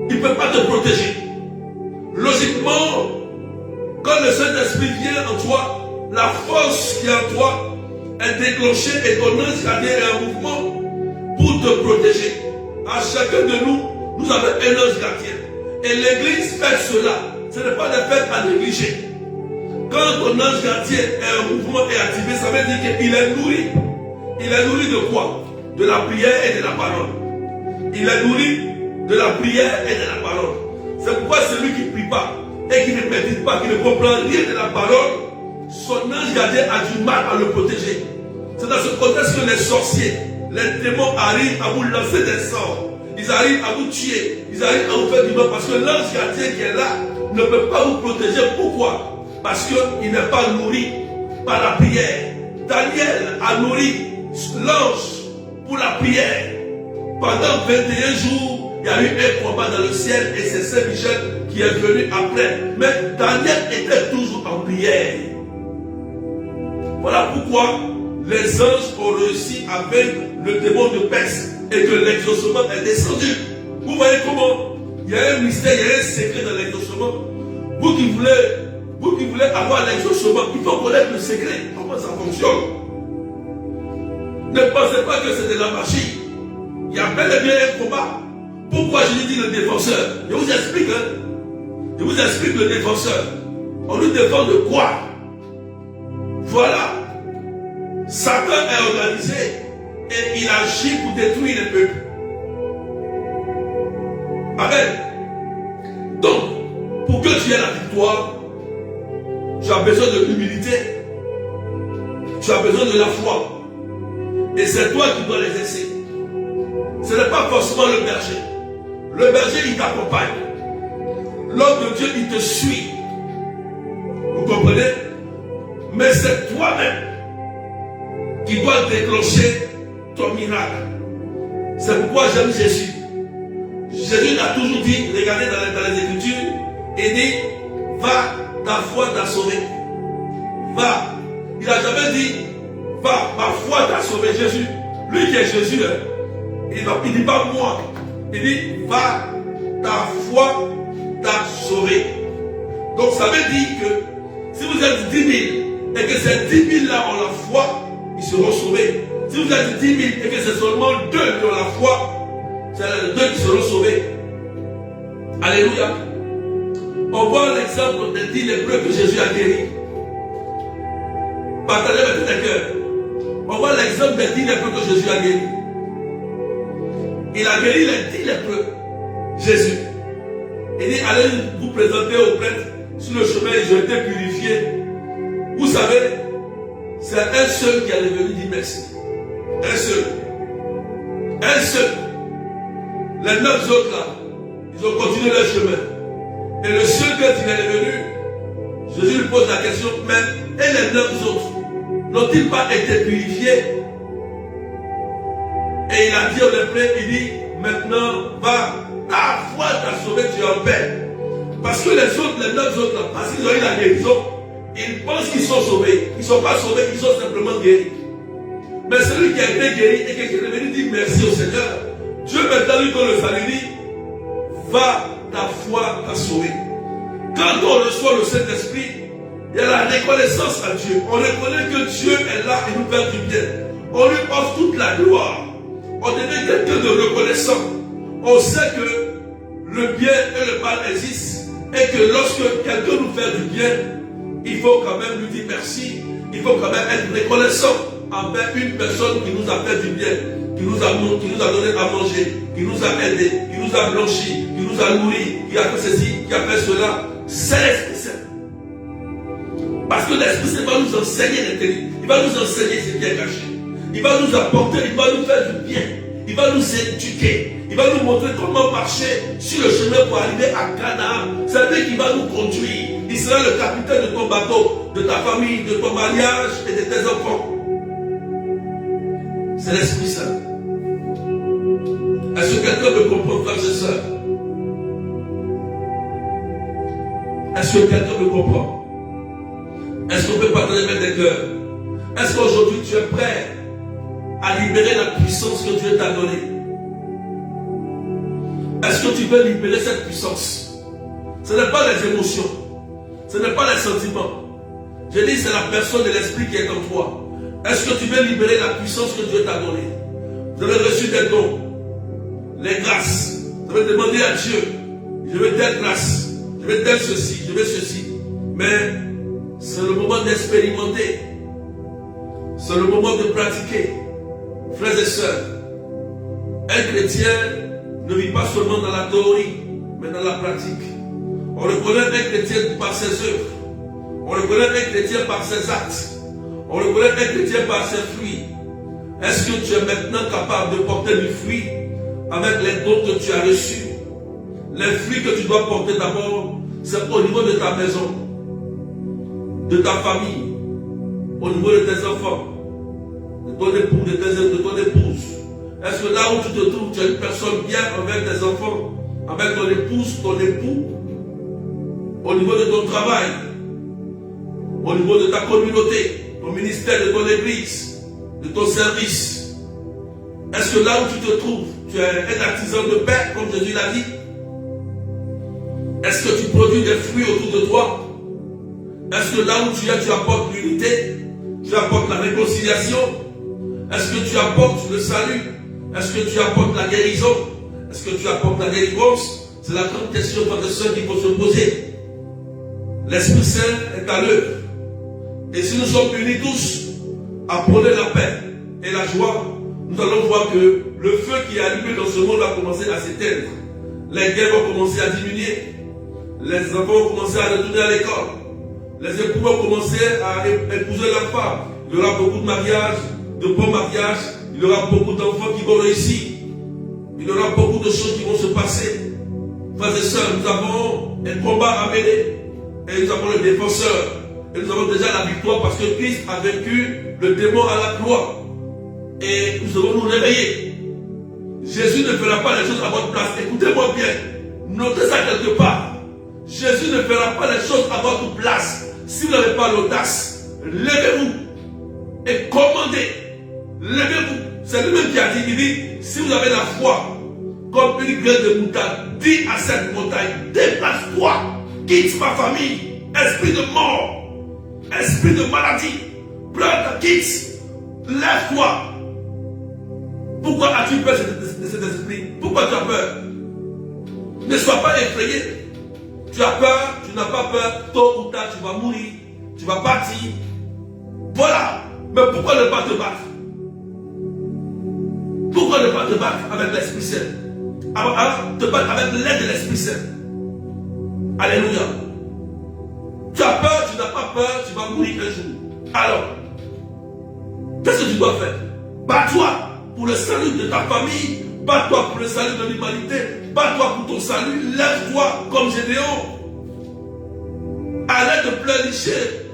B: il ne peut pas te protéger. Logiquement, quand le Saint-Esprit vient en toi, la force qui est en toi est déclenchée et ton ange gardien est en mouvement pour te protéger. À chacun de nous, nous avons un ange gardien. Et l'Église fait cela. Ce n'est pas des fêtes à négliger. Quand ton ange gardien est en mouvement et activé, ça veut dire qu'il est nourri. Il est nourri de quoi? De la prière et de la parole. Il est nourri de la prière et de la parole. C'est pourquoi celui qui ne prie pas et qui ne médite pas, qui ne comprend rien de la parole, son ange gardien a du mal à le protéger. C'est dans ce contexte que les sorciers, les démons arrivent à vous lancer des sorts. Ils arrivent à vous tuer. Ils arrivent à vous faire du mal parce que l'ange gardien qui est là ne peut pas vous protéger. Pourquoi? Parce qu'il n'est pas nourri par la prière. Daniel a nourri l'ange pour la prière. Pendant 21 jours, il y a eu un combat dans le ciel et c'est Saint-Michel qui est venu après. Mais Daniel était toujours en prière. Voilà pourquoi les anges ont réussi à vaincre le démon de Perse et que l'exaucement est descendu. Vous voyez comment il y a un mystère, il y a un secret dans l'exaucement. Vous qui voulez avoir l'exaucement, il faut connaître le secret, comment ça fonctionne. Ne pensez pas que c'est de la magie. Il y a bel et bien un combat. Pourquoi je dis le défenseur? Je vous explique, hein. Je vous explique le défenseur. On nous défend de quoi? Voilà. Satan est organisé et il agit pour détruire les peuples. Amen. Donc, pour que tu aies la victoire, tu as besoin de l'humilité. Tu as besoin de la foi. Et c'est toi qui dois l'exercer. Ce n'est pas forcément le berger. Le berger, il t'accompagne. L'homme de Dieu, il te suit. Vous comprenez? Mais c'est toi-même qui doit déclencher ton miracle. C'est pourquoi j'aime Jésus. Jésus a toujours dit, regardez dans les Écritures, il dit, va, ta foi t'a sauvé. Va. Il n'a jamais dit, va, ma foi t'a sauvé. Jésus, lui qui est Jésus, il ne dit pas moi. Il dit, va, ta foi t'a sauvé. Donc ça veut dire que si vous êtes 10 000 et que ces 10 000 là ont la foi, ils seront sauvés. Si vous êtes 10 000 et que c'est seulement 2 qui ont la foi, c'est les 2 qui seront sauvés. Alléluia. On voit l'exemple des 10 lépreux que Jésus a guéris. Partagez avec les cœurs. On voit l'exemple des 10 lépreux que Jésus a guéris. Il a guéri les 10 lépreux. Jésus. Il dit, allez vous présenter au prêtre. Sur le chemin, ils ont été purifiés. Vous savez, c'est un seul qui est venu dire merci. Un seul. Un seul. Les 9 autres là, ils ont continué leur chemin. Et le seul quand il est venu, Jésus lui pose la question, mais et les 9 autres, n'ont-ils pas été purifiés? Et il a dit au lépreux, il dit, maintenant, va, ta foi t'a sauvé, tu es en paix. Parce que les autres, les 9 autres, là, parce qu'ils ont eu la guérison, ils pensent qu'ils sont sauvés. Ils ne sont pas sauvés, ils sont simplement guéris. Mais celui qui a été guéri et qui est venu dire merci au Seigneur, Dieu maintenant lui donne le salut, dit, va, ta foi t'a sauvé. Quand on reçoit le Saint-Esprit, il y a la reconnaissance à Dieu. On reconnaît que Dieu est là et nous fait du bien. On lui offre toute la gloire. On devient quelqu'un de reconnaissant. On sait que le bien et le mal existent. Et que lorsque quelqu'un nous fait du bien, il faut quand même lui dire merci. Il faut quand même être reconnaissant envers une personne qui nous a fait du bien, qui nous a donné à manger, qui nous a aidés, qui nous a blanchis, qui nous a nourris, qui a fait ceci, qui a fait cela. C'est l'Esprit Saint. Parce que l'Esprit Saint va nous enseigner l'intérieur. Il va nous enseigner ce qui est caché. Il va nous apporter, il va nous faire du bien. Il va nous éduquer. Il va nous montrer comment marcher sur le chemin pour arriver à Canaan. C'est lui qui va nous conduire. Il sera le capitaine de ton bateau, de ta famille, de ton mariage et de tes enfants. C'est l'Esprit Saint. Est-ce que quelqu'un me comprend, frères et sœurs? Est-ce que quelqu'un me comprend? Est-ce qu'on peut pardonner même des cœurs? Est-ce qu'aujourd'hui tu es prêt à libérer la puissance que Dieu t'a donnée? Est-ce que tu veux libérer cette puissance? Ce n'est pas les émotions, ce n'est pas les sentiments. Je dis c'est la personne de l'esprit qui est en toi. Est-ce que tu veux libérer la puissance que Dieu t'a donnée? Vous avez reçu des dons, les grâces. Vous avez demandé à Dieu, je veux telle grâce, je veux tel ceci, je veux ceci. Mais c'est le moment d'expérimenter. C'est le moment de pratiquer. Frères et sœurs, un chrétien ne vit pas seulement dans la théorie, mais dans la pratique. On reconnaît un chrétien par ses œuvres. On reconnaît un chrétien par ses actes. On reconnaît un chrétien par ses fruits. Est-ce que tu es maintenant capable de porter du fruit avec les dons que tu as reçus? Les fruits que tu dois porter d'abord, c'est au niveau de ta maison, de ta famille, au niveau de tes enfants, de ton époux, de ton épouse. Est-ce que là où tu te trouves, tu es une personne bien avec tes enfants, avec ton épouse, ton époux, au niveau de ton travail, au niveau de ta communauté, ton ministère, de ton église, de ton service? Est-ce que là où tu te trouves, tu es un artisan de paix, comme Jésus l'a dit? Est-ce que tu produis des fruits autour de toi? Est-ce que là où tu es, tu apportes l'unité? Tu apportes la réconciliation? Est-ce que tu apportes le salut? Est-ce que tu apportes la guérison? Est-ce que tu apportes la délivrance? C'est la grande question, frères et sœurs, qu'il faut se poser. L'Esprit Saint est à l'œuvre. Et si nous sommes unis tous à prôner la paix et la joie, nous allons voir que le feu qui est allumé dans ce monde va commencer à s'éteindre. Les guerres vont commencer à diminuer. Les enfants vont commencer à retourner à l'école. Les époux vont commencer à épouser leur femme. Il y aura beaucoup de mariages, de bons mariages. Il y aura beaucoup d'enfants qui vont réussir. Il y aura beaucoup de choses qui vont se passer. Frères et sœurs, nous avons un combat à mener. Et nous avons le défenseur. Et nous avons déjà la victoire parce que Christ a vaincu le démon à la croix. Et nous devons nous réveiller. Jésus ne fera pas les choses à votre place. Écoutez-moi bien. Notez ça quelque part. Jésus ne fera pas les choses à votre place. Si vous n'avez pas l'audace, levez-vous et commandez. Levez-vous. C'est lui-même qui a dit, il dit, si vous avez la foi comme une graine de moutarde, dis à cette montagne, déplace-toi, quitte ma famille, esprit de mort, esprit de maladie, pleure, quitte, lève-toi. Pourquoi as-tu peur de cet esprit? Pourquoi tu as peur? Ne sois pas effrayé. Tu as peur, tu n'as pas peur, tôt ou tard tu vas mourir, tu vas partir. Voilà. Mais pourquoi ne pas te battre? Pourquoi ne pas te battre avec l'Esprit Saint? Te battre avec l'aide de l'Esprit Saint. Alléluia. Tu as peur, tu n'as pas peur, tu vas mourir un jour. Alors, qu'est-ce que tu dois faire? Bats-toi pour le salut de ta famille, bats-toi pour le salut de l'humanité, bats-toi pour ton salut, lève-toi comme Gédéon. Arrête de pleurnicher.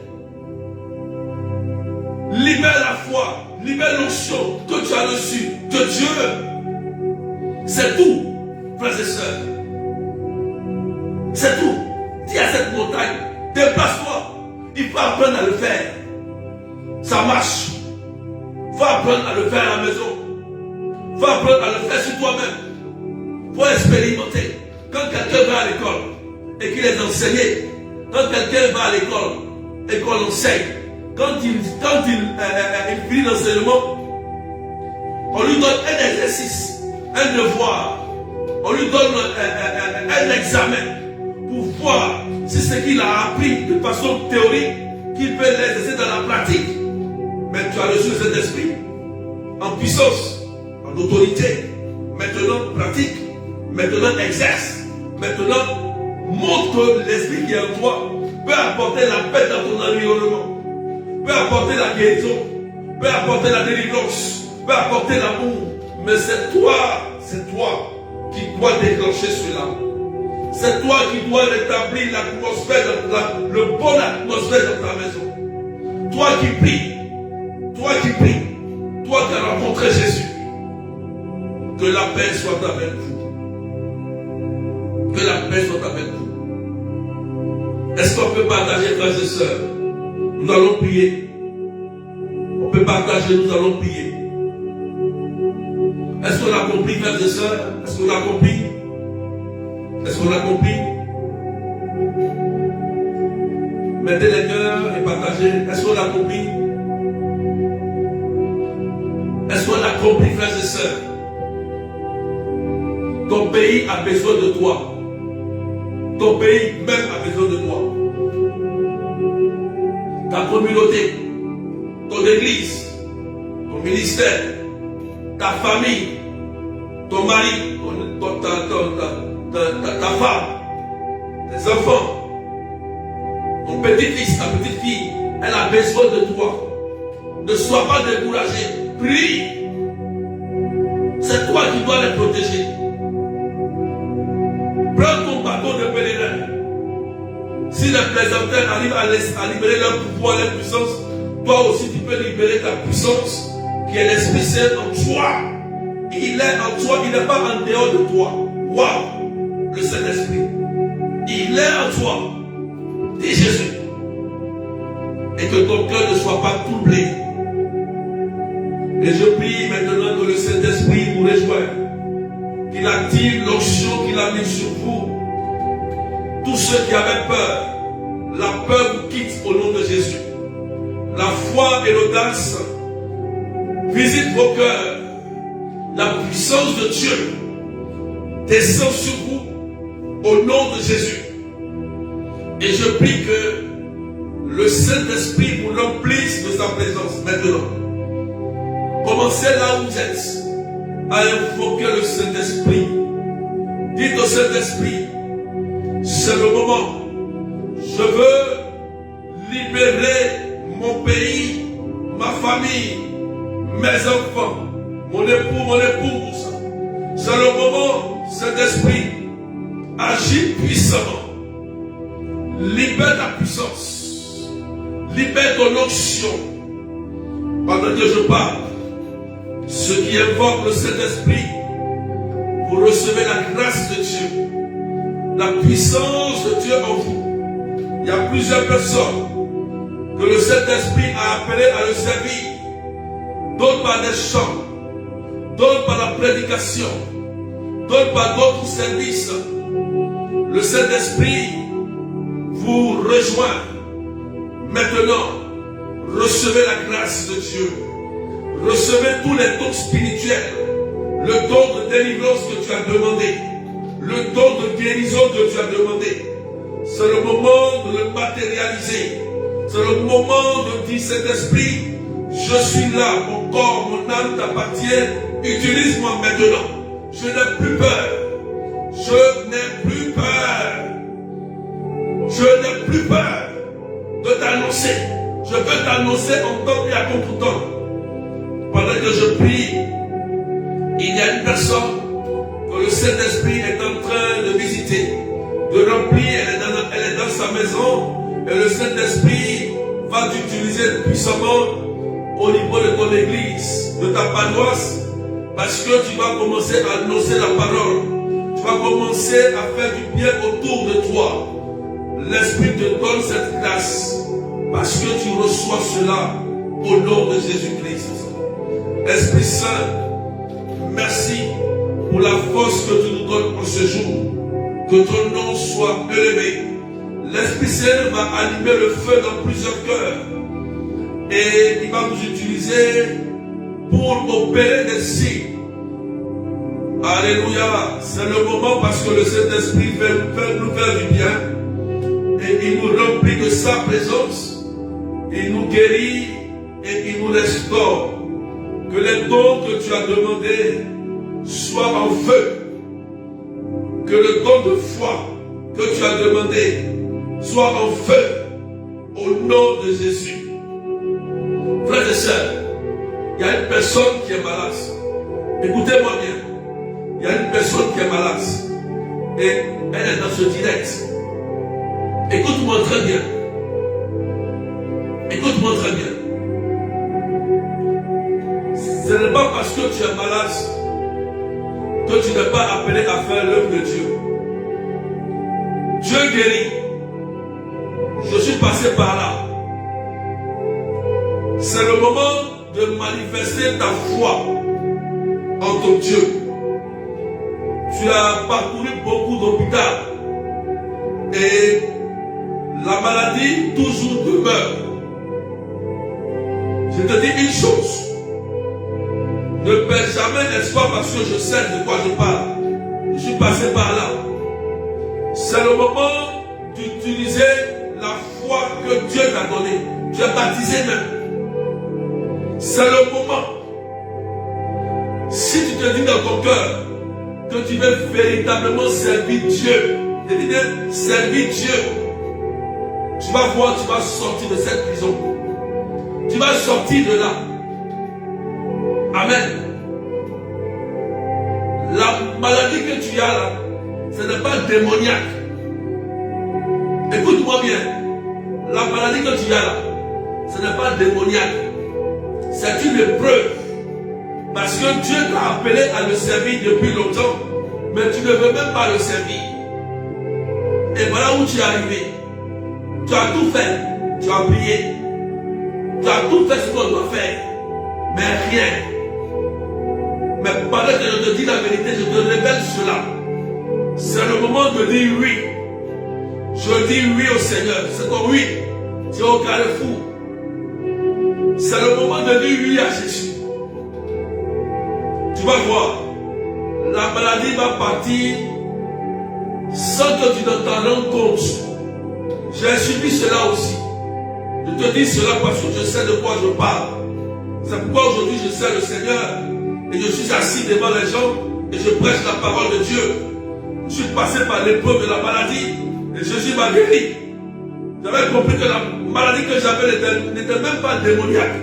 B: Libère la foi, libère l'onction que tu as reçue de Dieu. C'est tout, frères et sœurs. C'est tout. Dis à cette montagne, déplace-toi. Il faut apprendre à le faire. Ça marche. Il faut apprendre à le faire à la maison. Il faut apprendre à le faire sur toi-même. Il faut expérimenter. Quand quelqu'un va à l'école et qu'il est enseigné, quand quelqu'un va à l'école et qu'on enseigne, quand il finit l'enseignement, on lui donne un exercice, un devoir, on lui donne un examen pour voir si ce qu'il a appris de façon théorique, qu'il peut l'exercer dans la pratique. Mais tu as reçu cet esprit en puissance, en autorité. Maintenant, pratique. Maintenant, exerce. Maintenant, montre que l'esprit qui est en toi peut apporter la paix dans ton environnement, peut apporter la guérison, peut apporter la délivrance, peut apporter l'amour. Mais c'est toi qui dois déclencher cela. C'est toi qui dois rétablir l'atmosphère, le bon atmosphère dans ta maison. Toi qui pries, toi qui as rencontré Jésus. Que la paix soit avec vous. Que la paix soit avec vous. Est-ce qu'on peut partager, frères et sœurs? Nous allons prier. On peut partager, nous allons prier. Est-ce qu'on a compris, frères et sœurs? Est-ce qu'on a compris? Est-ce qu'on a compris? Mettez les cœurs et partagez. Est-ce qu'on a compris? Est-ce qu'on a compris, frères et sœurs? Ton pays a besoin de toi. Ton pays même a besoin de toi. Ta communauté, ton église, ton ministère, ta famille, ton mari, ta femme, tes enfants, ton petit-fils, ta petite-fille, elle a besoin de toi. Ne sois pas découragé. Prie. C'est toi qui dois les protéger. Prends ton bâton de pèlerin. Si les plaisantins arrivent à libérer leur pouvoir, leur puissance, toi aussi tu peux libérer ta puissance qui est l'Esprit Saint en toi. Il est en toi, il n'est pas en dehors de toi. Waouh, le Saint-Esprit. Il est en toi. Dis Jésus. Et que ton cœur ne soit pas troublé. Et je prie maintenant que le Saint-Esprit vous rejoigne. Qu'il active l'onction qu'il a mis sur vous. Tous ceux qui avaient peur, la peur vous quitte au nom de Jésus. La foi et l'audace visitent vos cœurs. La puissance de Dieu descend sur vous au nom de Jésus. Et je prie que le Saint-Esprit vous remplisse de sa présence maintenant. Commencez là où vous êtes à invoquer le Saint-Esprit. Dites au Saint-Esprit, c'est le moment. Je veux libérer mon pays, ma famille, mes enfants, mon époux, mon épouse. C'est le moment, Saint-Esprit, agis puissamment. Libère ta puissance. Libère ton onction. Pendant que je parle, ceux qui invoquent le Saint-Esprit, vous recevez la grâce de Dieu, la puissance de Dieu en vous. Il y a plusieurs personnes que le Saint-Esprit a appelées à le servir, d'autres par des chants, d'autres par la prédication, d'autres par d'autres services. Le Saint-Esprit vous rejoint. Maintenant, recevez la grâce de Dieu. Recevez tous les dons spirituels. Le don de délivrance que tu as demandé. Le don de guérison que tu as demandé. C'est le moment de le matérialiser. C'est le moment de dire, Saint-Esprit, je suis là, mon corps, mon âme t'appartient. Utilise-moi maintenant. Je n'ai plus peur. Je n'ai plus peur. Je n'ai plus peur de t'annoncer. Je veux t'annoncer en temps et à contre-temps. Pendant que je prie, il y a une personne que le Saint-Esprit est en train de visiter, de remplir. Elle est dans sa maison et le Saint-Esprit va t'utiliser puissamment au niveau de ton église, de ta paroisse, parce que tu vas commencer à annoncer la parole. Tu vas commencer à faire du bien autour de toi. L'Esprit te donne cette grâce parce que tu reçois cela au nom de Jésus-Christ. Esprit Saint, merci pour la force que tu nous donnes en ce jour. Que ton nom soit élevé. L'Esprit Saint va allumer le feu dans plusieurs cœurs. Et il va nous utiliser pour opérer des signes. Alléluia. C'est le moment parce que le Saint-Esprit veut nous faire du bien. Et il nous remplit de sa présence. Il nous guérit et il nous restaure. Que les dons que tu as demandés soient en feu. Que le don de foi que tu as demandé soit en feu. Au nom de Jésus. Frères et sœurs, il y a une personne qui est malade. Écoutez-moi bien. Il y a une personne qui est malade. Et elle est dans ce direct. Écoute-moi très bien. Écoute-moi très bien. Ce n'est pas parce que tu es malade que tu n'es pas appelé à faire l'œuvre de Dieu. Dieu guérit. passé par là. C'est le moment de manifester ta foi en ton Dieu. Tu as parcouru beaucoup d'hôpitaux et la maladie toujours demeure. Je te dis une chose, ne perds jamais l'espoir parce que je sais de quoi je parle. Je suis passé par là. C'est le moment d'utiliser la foi que Dieu t'a donnée. Tu es baptisé même. C'est le moment. Si tu te dis dans ton cœur que tu veux véritablement servir Dieu, je dis bien servir Dieu, tu vas voir, tu vas sortir de cette prison. Tu vas sortir de là. Amen. La maladie que tu as là, ce n'est pas démoniaque. Écoute-moi bien. La maladie que tu as là, ce n'est pas démoniaque. C'est une épreuve. Parce que Dieu t'a appelé à le servir depuis longtemps. Mais tu ne veux même pas le servir. Et voilà où tu es arrivé. Tu as tout fait. Tu as prié. Tu as tout fait ce qu'on doit faire. Mais rien. Mais pendant que je te dis la vérité, je te révèle cela. C'est le moment de dire oui. Je dis oui au Seigneur. C'est ton oui. Tu es au carrefour. C'est le moment de dire oui à Jésus. Tu vas voir. La maladie va partir sans que tu ne t'en rendes compte. J'ai subi cela aussi. Je te dis cela parce que je sais de quoi je parle. C'est pourquoi aujourd'hui je sers le Seigneur. Et je suis assis devant les gens et je prêche la parole de Dieu. Je suis passé par l'épreuve de la maladie et Jésus m'a guéri. J'avais compris que la maladie que j'avais n'était même pas démoniaque.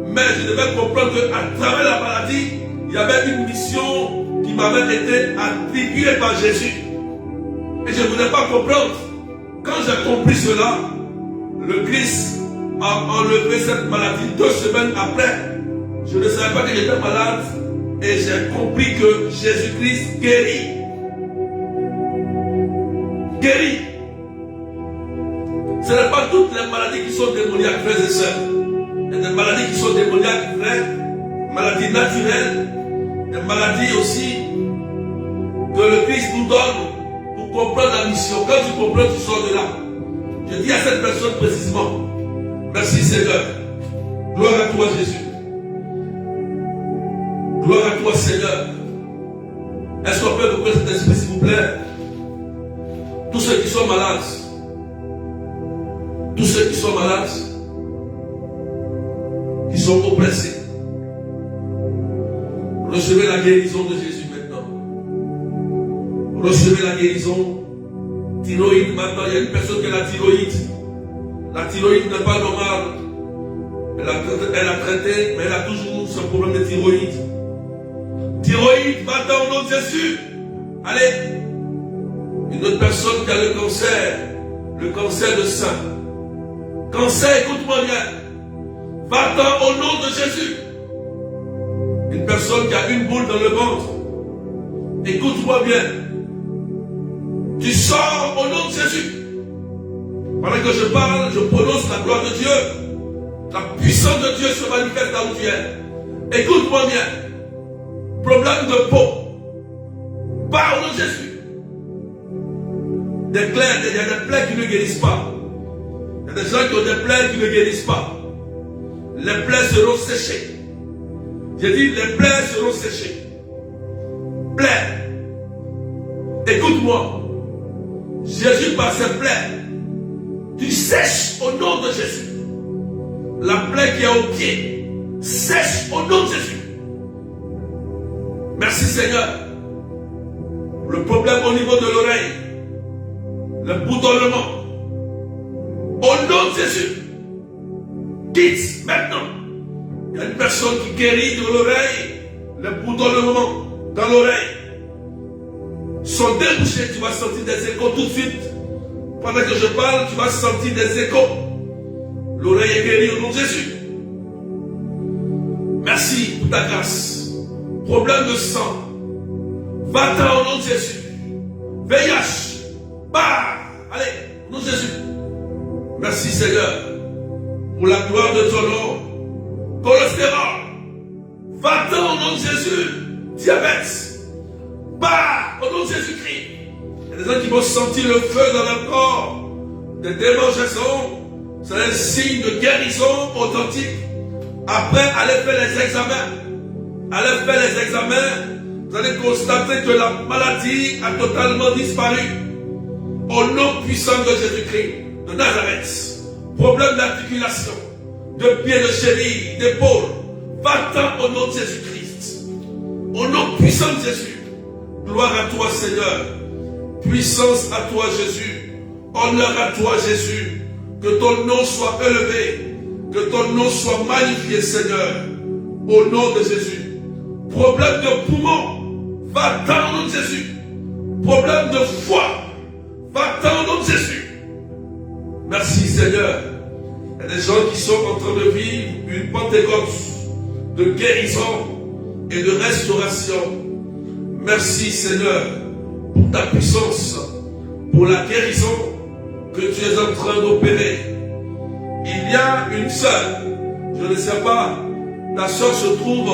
B: Mais je devais comprendre qu'à travers la maladie, il y avait une mission qui m'avait été attribuée par Jésus. Et je ne voulais pas comprendre. Quand j'ai compris cela, le Christ a enlevé cette maladie 2 semaines après. Je ne savais pas que j'étais malade et j'ai compris que Jésus-Christ guérit. Guérit. Ce n'est pas toutes les maladies qui sont démoniaques, frères et sœurs. Il y a des maladies qui sont démoniaques, frères, maladies naturelles, des maladies aussi que le Christ nous donne pour comprendre la mission. Quand tu comprends, tu sors de là. Je dis à cette personne précisément, merci Seigneur. Gloire à toi Jésus. Gloire à toi Seigneur. Est-ce qu'on peut vous prendre cet esprit s'il vous plaît? Tous ceux qui sont malades, tous ceux qui sont malades, qui sont oppressés, recevez la guérison de Jésus maintenant. Recevez la guérison. Thyroïde maintenant, il y a une personne qui a la thyroïde. La thyroïde n'est pas normale. Elle a traité, mais elle a toujours ce problème de thyroïde. Thyroïde, maintenant au nom de Jésus. Allez. Une autre personne qui a le cancer de sein. Cancer, écoute-moi bien. Va-t'en au nom de Jésus. Une personne qui a une boule dans le ventre. Écoute-moi bien. Tu sors au nom de Jésus. Pendant que je parle, je prononce la gloire de Dieu. La puissance de Dieu se manifeste là où tu es. Écoute-moi bien. Problème de peau. Parle au nom de Jésus. Il y a des plaies qui ne guérissent pas. Il y a des gens qui ont des plaies qui ne guérissent pas. Les plaies seront séchées. J'ai dit les plaies seront séchées. Plaies. Écoute-moi. Jésus par ses plaies. Tu sèches au nom de Jésus. La plaie qui est au pied. Sèche au nom de Jésus. Merci Seigneur. Le problème au niveau de l'oreille. Le bourdonnement. Au nom de Jésus. Quitte maintenant. Il y a une personne qui guérit de l'oreille. Le bourdonnement dans l'oreille. Sont débouchés. Tu vas sentir des échos tout de suite. Pendant que je parle, tu vas sentir des échos. L'oreille est guérie au nom de Jésus. Merci pour ta grâce. Problème de sang. Va-t'en au nom de Jésus. VIH. Bah, allez, au nom de Jésus. Merci Seigneur, pour la gloire de ton nom. Cholestérol, va-t'en au nom de Jésus. Diabète, bah, au nom de Jésus-Christ. Il y a des gens qui vont sentir le feu dans leur corps, des démangeaisons. C'est un signe de guérison authentique. Après, allez faire les examens. Allez faire les examens. Vous allez constater que la maladie a totalement disparu. Au nom puissant de Jésus-Christ, de Nazareth. Problème d'articulation, de pied, de cheville, d'épaule. Va-t'en au nom de Jésus-Christ. Au nom puissant de Jésus. Gloire à toi, Seigneur. Puissance à toi, Jésus. Honneur à toi, Jésus. Que ton nom soit élevé. Que ton nom soit magnifié, Seigneur. Au nom de Jésus. Problème de poumon, va-t'en au nom de Jésus. Problème de foie, va-t'en au nom de Jésus. Merci, Seigneur. Il y a des gens qui sont en train de vivre une Pentecôte de guérison et de restauration. Merci, Seigneur, pour ta puissance, pour la guérison que tu es en train d'opérer. Il y a une sœur, je ne sais pas, la sœur se trouve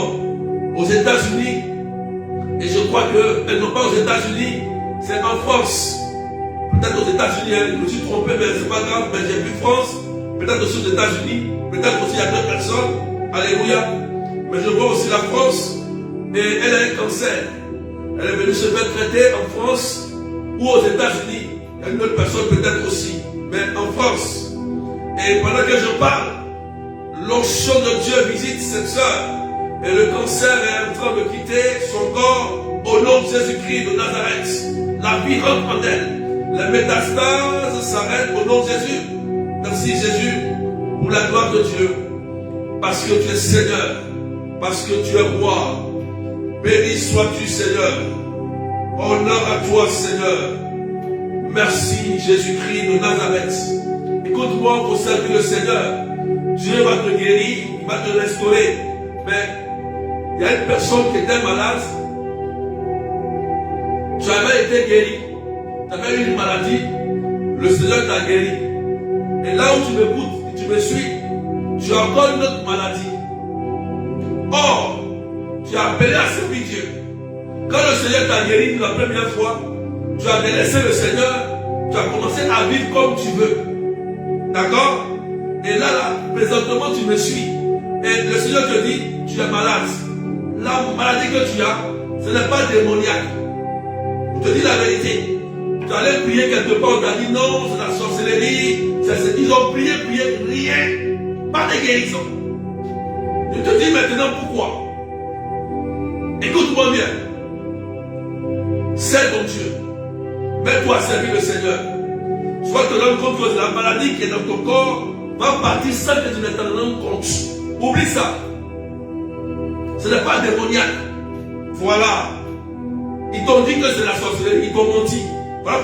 B: aux États-Unis, et je crois qu'elle n'est pas aux États-Unis, c'est en France. Peut-être aux États-Unis, je me suis trompé, mais c'est pas grave, mais j'ai vu France, peut-être aussi aux États-Unis, peut-être aussi il y a deux personnes, alléluia, mais je vois aussi la France, et elle a un cancer. Elle est venue se faire traiter en France ou aux États-Unis. Il y a une autre personne peut-être aussi, mais en France. Et pendant que je parle, l'onction de Dieu visite cette sœur. Et le cancer est en train de quitter son corps au nom de Jésus-Christ de Nazareth. La vie rentre en elle. Les métastases s'arrêtent au nom de Jésus. Merci Jésus pour la gloire de Dieu. Parce que tu es Seigneur. Parce que tu es roi. Béni sois-tu Seigneur. Honneur à toi Seigneur. Merci Jésus-Christ de Nazareth. Écoute-moi pour servir le Seigneur. Dieu va te guérir, il va te restaurer. Mais il y a une personne qui était malade. Tu avais été guéri. Tu avais eu une maladie. Le Seigneur t'a guéri. Et là où tu m'écoutes et tu me suis, tu as encore une autre maladie. Or, tu as appelé à servir Dieu. Quand le Seigneur t'a guéri la première fois, tu as délaissé le Seigneur. Tu as commencé à vivre comme tu veux. D'accord? Et là, présentement, tu me suis. Et le Seigneur te dit, tu es malade. La maladie que tu as, ce n'est pas démoniaque. Je te dis la vérité. Tu allais prier quelque part, on t'a dit non, c'est la sorcellerie. Ils ont prié, rien. Pas de guérison. Je te dis maintenant pourquoi. Écoute-moi bien. C'est ton Dieu. Mets-toi à servir le Seigneur. Soit te rends compte que la maladie qui est dans ton corps va partir sans que tu ne t'en rendes compte. Oublie ça. Ce n'est pas démoniaque. Voilà. Ils t'ont dit que c'est la sorcellerie. Ils t'ont menti. Voilà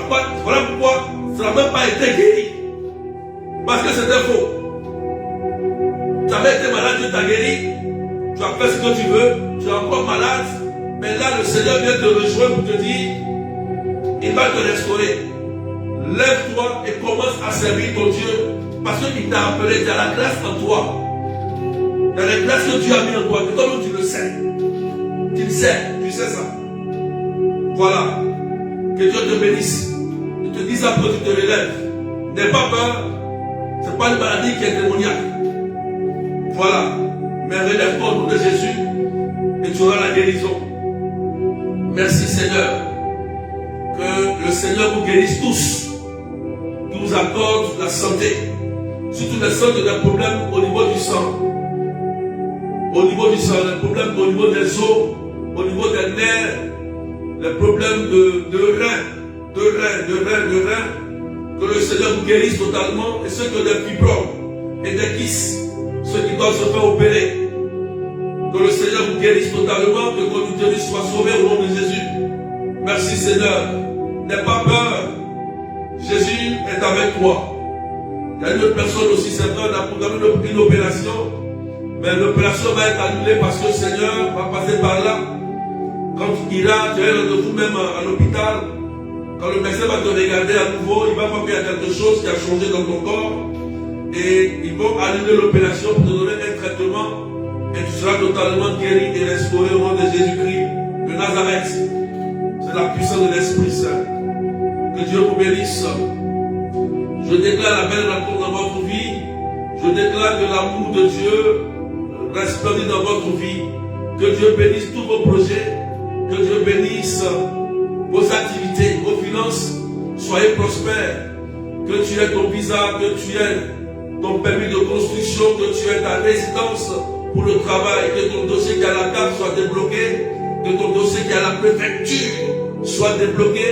B: pourquoi ça n'a même pas été guéri. Parce que c'était faux. Tu avais été malade, Dieu t'a guéri. Tu as fait ce que tu veux. Tu es encore malade. Mais là, le Seigneur vient te rejoindre pour te dire, il va te restaurer. Lève-toi et commence à servir ton Dieu. Parce qu'il t'a appelé, il y a la grâce en toi. Il y a la grâce que Dieu a mis en toi. Que toi-même tu le sais. Tu le sais, tu sais ça. Voilà. Que Dieu te bénisse. Je te dis après tu te relèves. N'aie pas peur. Ce n'est pas une maladie qui est démoniaque. Voilà. Mais relève-toi au nom de Jésus et tu auras la guérison. Merci Seigneur. Que le Seigneur vous guérisse tous. Qu'il vous accorde la santé. Surtout les sangs des problèmes au niveau du sang. Au niveau du sang, les problèmes au niveau des os, au niveau des nerfs, les problèmes de reins. Que le Seigneur vous guérisse totalement. Et ceux qui ont des fibromes et des kystes, ceux qui doivent se faire opérer. Que le Seigneur vous guérisse totalement, que votre vie soit sauvée au nom de Jésus. Merci Seigneur. N'aie pas peur. Jésus est avec toi. Il y a une autre personne aussi, c'est vrai, on a programmé une opération. Mais l'opération va être annulée parce que le Seigneur va passer par là. Quand il ira, tu es rendez-vous même à l'hôpital. Quand le médecin va te regarder à nouveau, il va voir qu'il y a quelque chose qui a changé dans ton corps. et ils vont allumer l'opération pour te donner un traitement et tu seras totalement guéri et restauré au nom de Jésus-Christ de Nazareth. C'est la puissance de l'Esprit Saint. Que Dieu vous bénisse. Je déclare la belle rencontre dans votre vie. Je déclare que l'amour de Dieu resplendit dans votre vie. Que Dieu bénisse tous vos projets. Que Dieu bénisse vos activités, vos finances. Soyez prospères. Que tu aies ton visa, que tu aies ton permis de construction, que tu aies ta résidence pour le travail, que ton dossier qui a la carte soit débloqué, que ton dossier qui a la préfecture soit débloqué,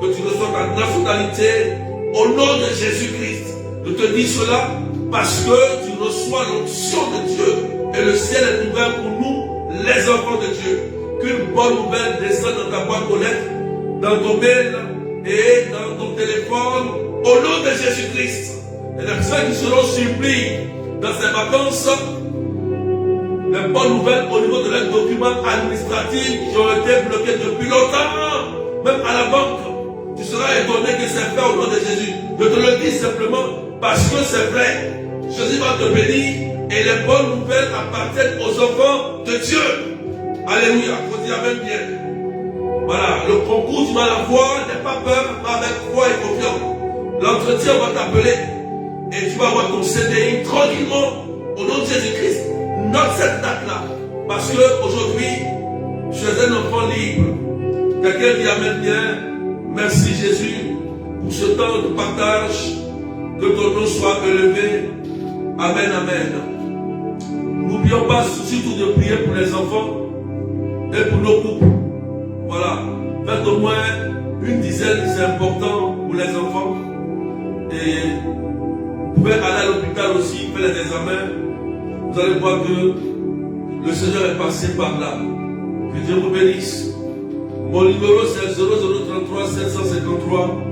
B: que tu reçois ta nationalité au nom de Jésus-Christ. Je te dis cela parce que tu reçois l'onction de Dieu et le ciel est ouvert pour nous, les enfants de Dieu. Qu'une bonne nouvelle descende dans ta boîte aux lettres, dans ton mail et dans ton téléphone au nom de Jésus-Christ. Et les personnes qui seront surpris dans ces vacances, les bonnes nouvelles au niveau de leurs documents administratifs qui ont été bloqués depuis longtemps, même à la banque. Tu seras étonné que c'est fait au nom de Jésus. Je te le dis simplement parce que c'est vrai. Jésus va te bénir et les bonnes nouvelles appartiennent aux enfants de Dieu. Alléluia. Il faut dire Amen bien. Voilà. Le concours, tu vas l'avoir. N'aie pas peur, va avec foi et confiance. L'entretien va t'appeler et tu vas avoir ton CDI tranquillement au nom de Jésus-Christ. Note cette date-là parce qu'aujourd'hui, tu es un enfant libre. Quelqu'un dit Amen bien. Merci Jésus pour ce temps de partage. Que ton nom soit élevé. Amen, amen. N'oublions pas surtout de prier pour les enfants et pour nos couples. Voilà. Faites au moins une dizaine, c'est important pour les enfants. Et vous pouvez aller à l'hôpital aussi, faire les examens. Vous allez voir que le Seigneur est passé par là. Que Dieu vous bénisse. Mon numéro c'est 0033 753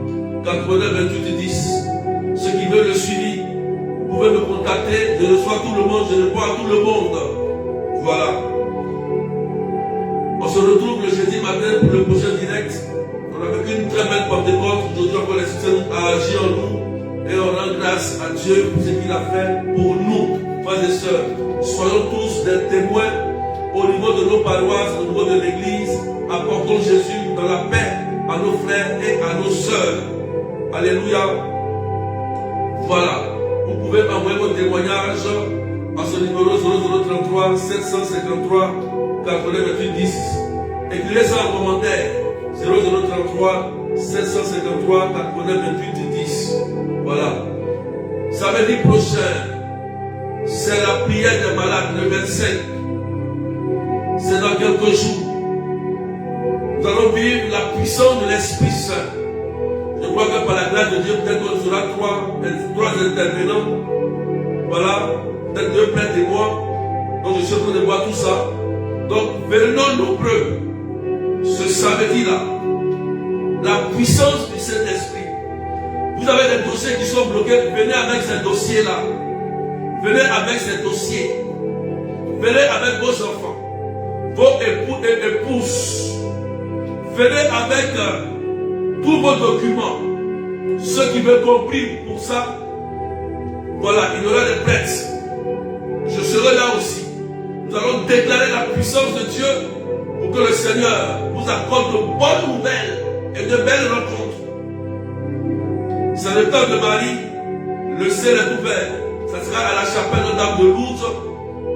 B: 89 28 10. Ceux qui veulent le suivi, vous pouvez me contacter. Je reçois tout le monde, je réponds à tout le monde. Voilà. On se retrouve le jeudi matin pour le prochain direct. On a vécu une très belle Pentecôte. Aujourd'hui, encore le système a agi en nous. Et on rend grâce à Dieu pour ce qu'il a fait pour nous, frères et sœurs. Soyons tous des témoins au niveau de nos paroisses, au niveau de l'église. Apportons Jésus dans la paix à nos frères et à nos sœurs. Alléluia. Voilà. Vous pouvez envoyer vos témoignages à ce numéro 0033 753 88 10. Écrivez ça en commentaire. 0033 753 88 10. Voilà. Samedi prochain, c'est la prière des malades, le 25. C'est dans quelques jours. Nous allons vivre la puissance de l'Esprit Saint. Je crois que par la grâce de Dieu, peut-être qu'on sera trois intervenants. Voilà. Peut-être 2 pleins témoins. Donc je suis en train de voir tout ça. Donc venons nombreux ce samedi-là. La puissance du Saint-Esprit. Vous avez des dossiers qui sont bloqués. Venez avec ces dossiers-là. Venez avec ces dossiers. Venez avec vos enfants, vos époux et épouses. Venez avec tous vos documents. Ceux qui veulent compris pour ça, voilà, il y aura des prêtres. Je serai là aussi. Nous allons déclarer la puissance de Dieu pour que le Seigneur vous accorde de bonnes nouvelles et de belles rencontres. C'est le temps de Marie. Le ciel est ouvert. Ça sera à la chapelle Notre-Dame de Lourdes,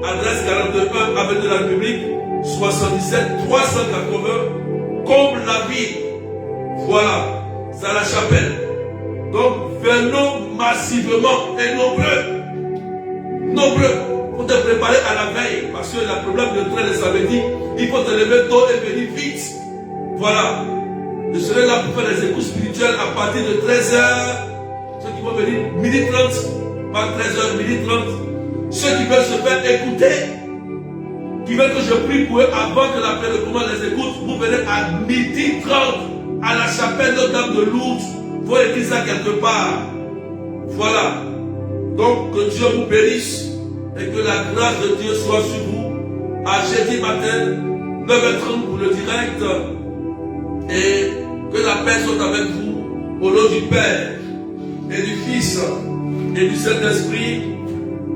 B: adresse 41 avenue de la République, 77 380, comble la ville. Voilà, c'est à la chapelle. Donc venons massivement et nombreux. Nombreux. Pour te préparer à la veille, parce que le problème de train le samedi, il faut te lever tôt et venir vite. Voilà. Je serai là pour faire des écoutes spirituelles à partir de 13h. Ceux qui vont venir midi 30, pas 13h, midi 30. Ceux qui veulent se faire écouter, qui veulent que je prie pour eux avant que la paix de commande les écoute, vous venez à midi 30 à la chapelle Notre-Dame de Lourdes. Il faut écrire ça quelque part. Voilà. Donc que Dieu vous bénisse et que la grâce de Dieu soit sur vous. À jeudi matin, 9h30 pour le direct. Et que la paix soit avec vous, au nom du Père et du Fils et du Saint-Esprit.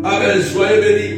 B: Amen. Soyez bénis.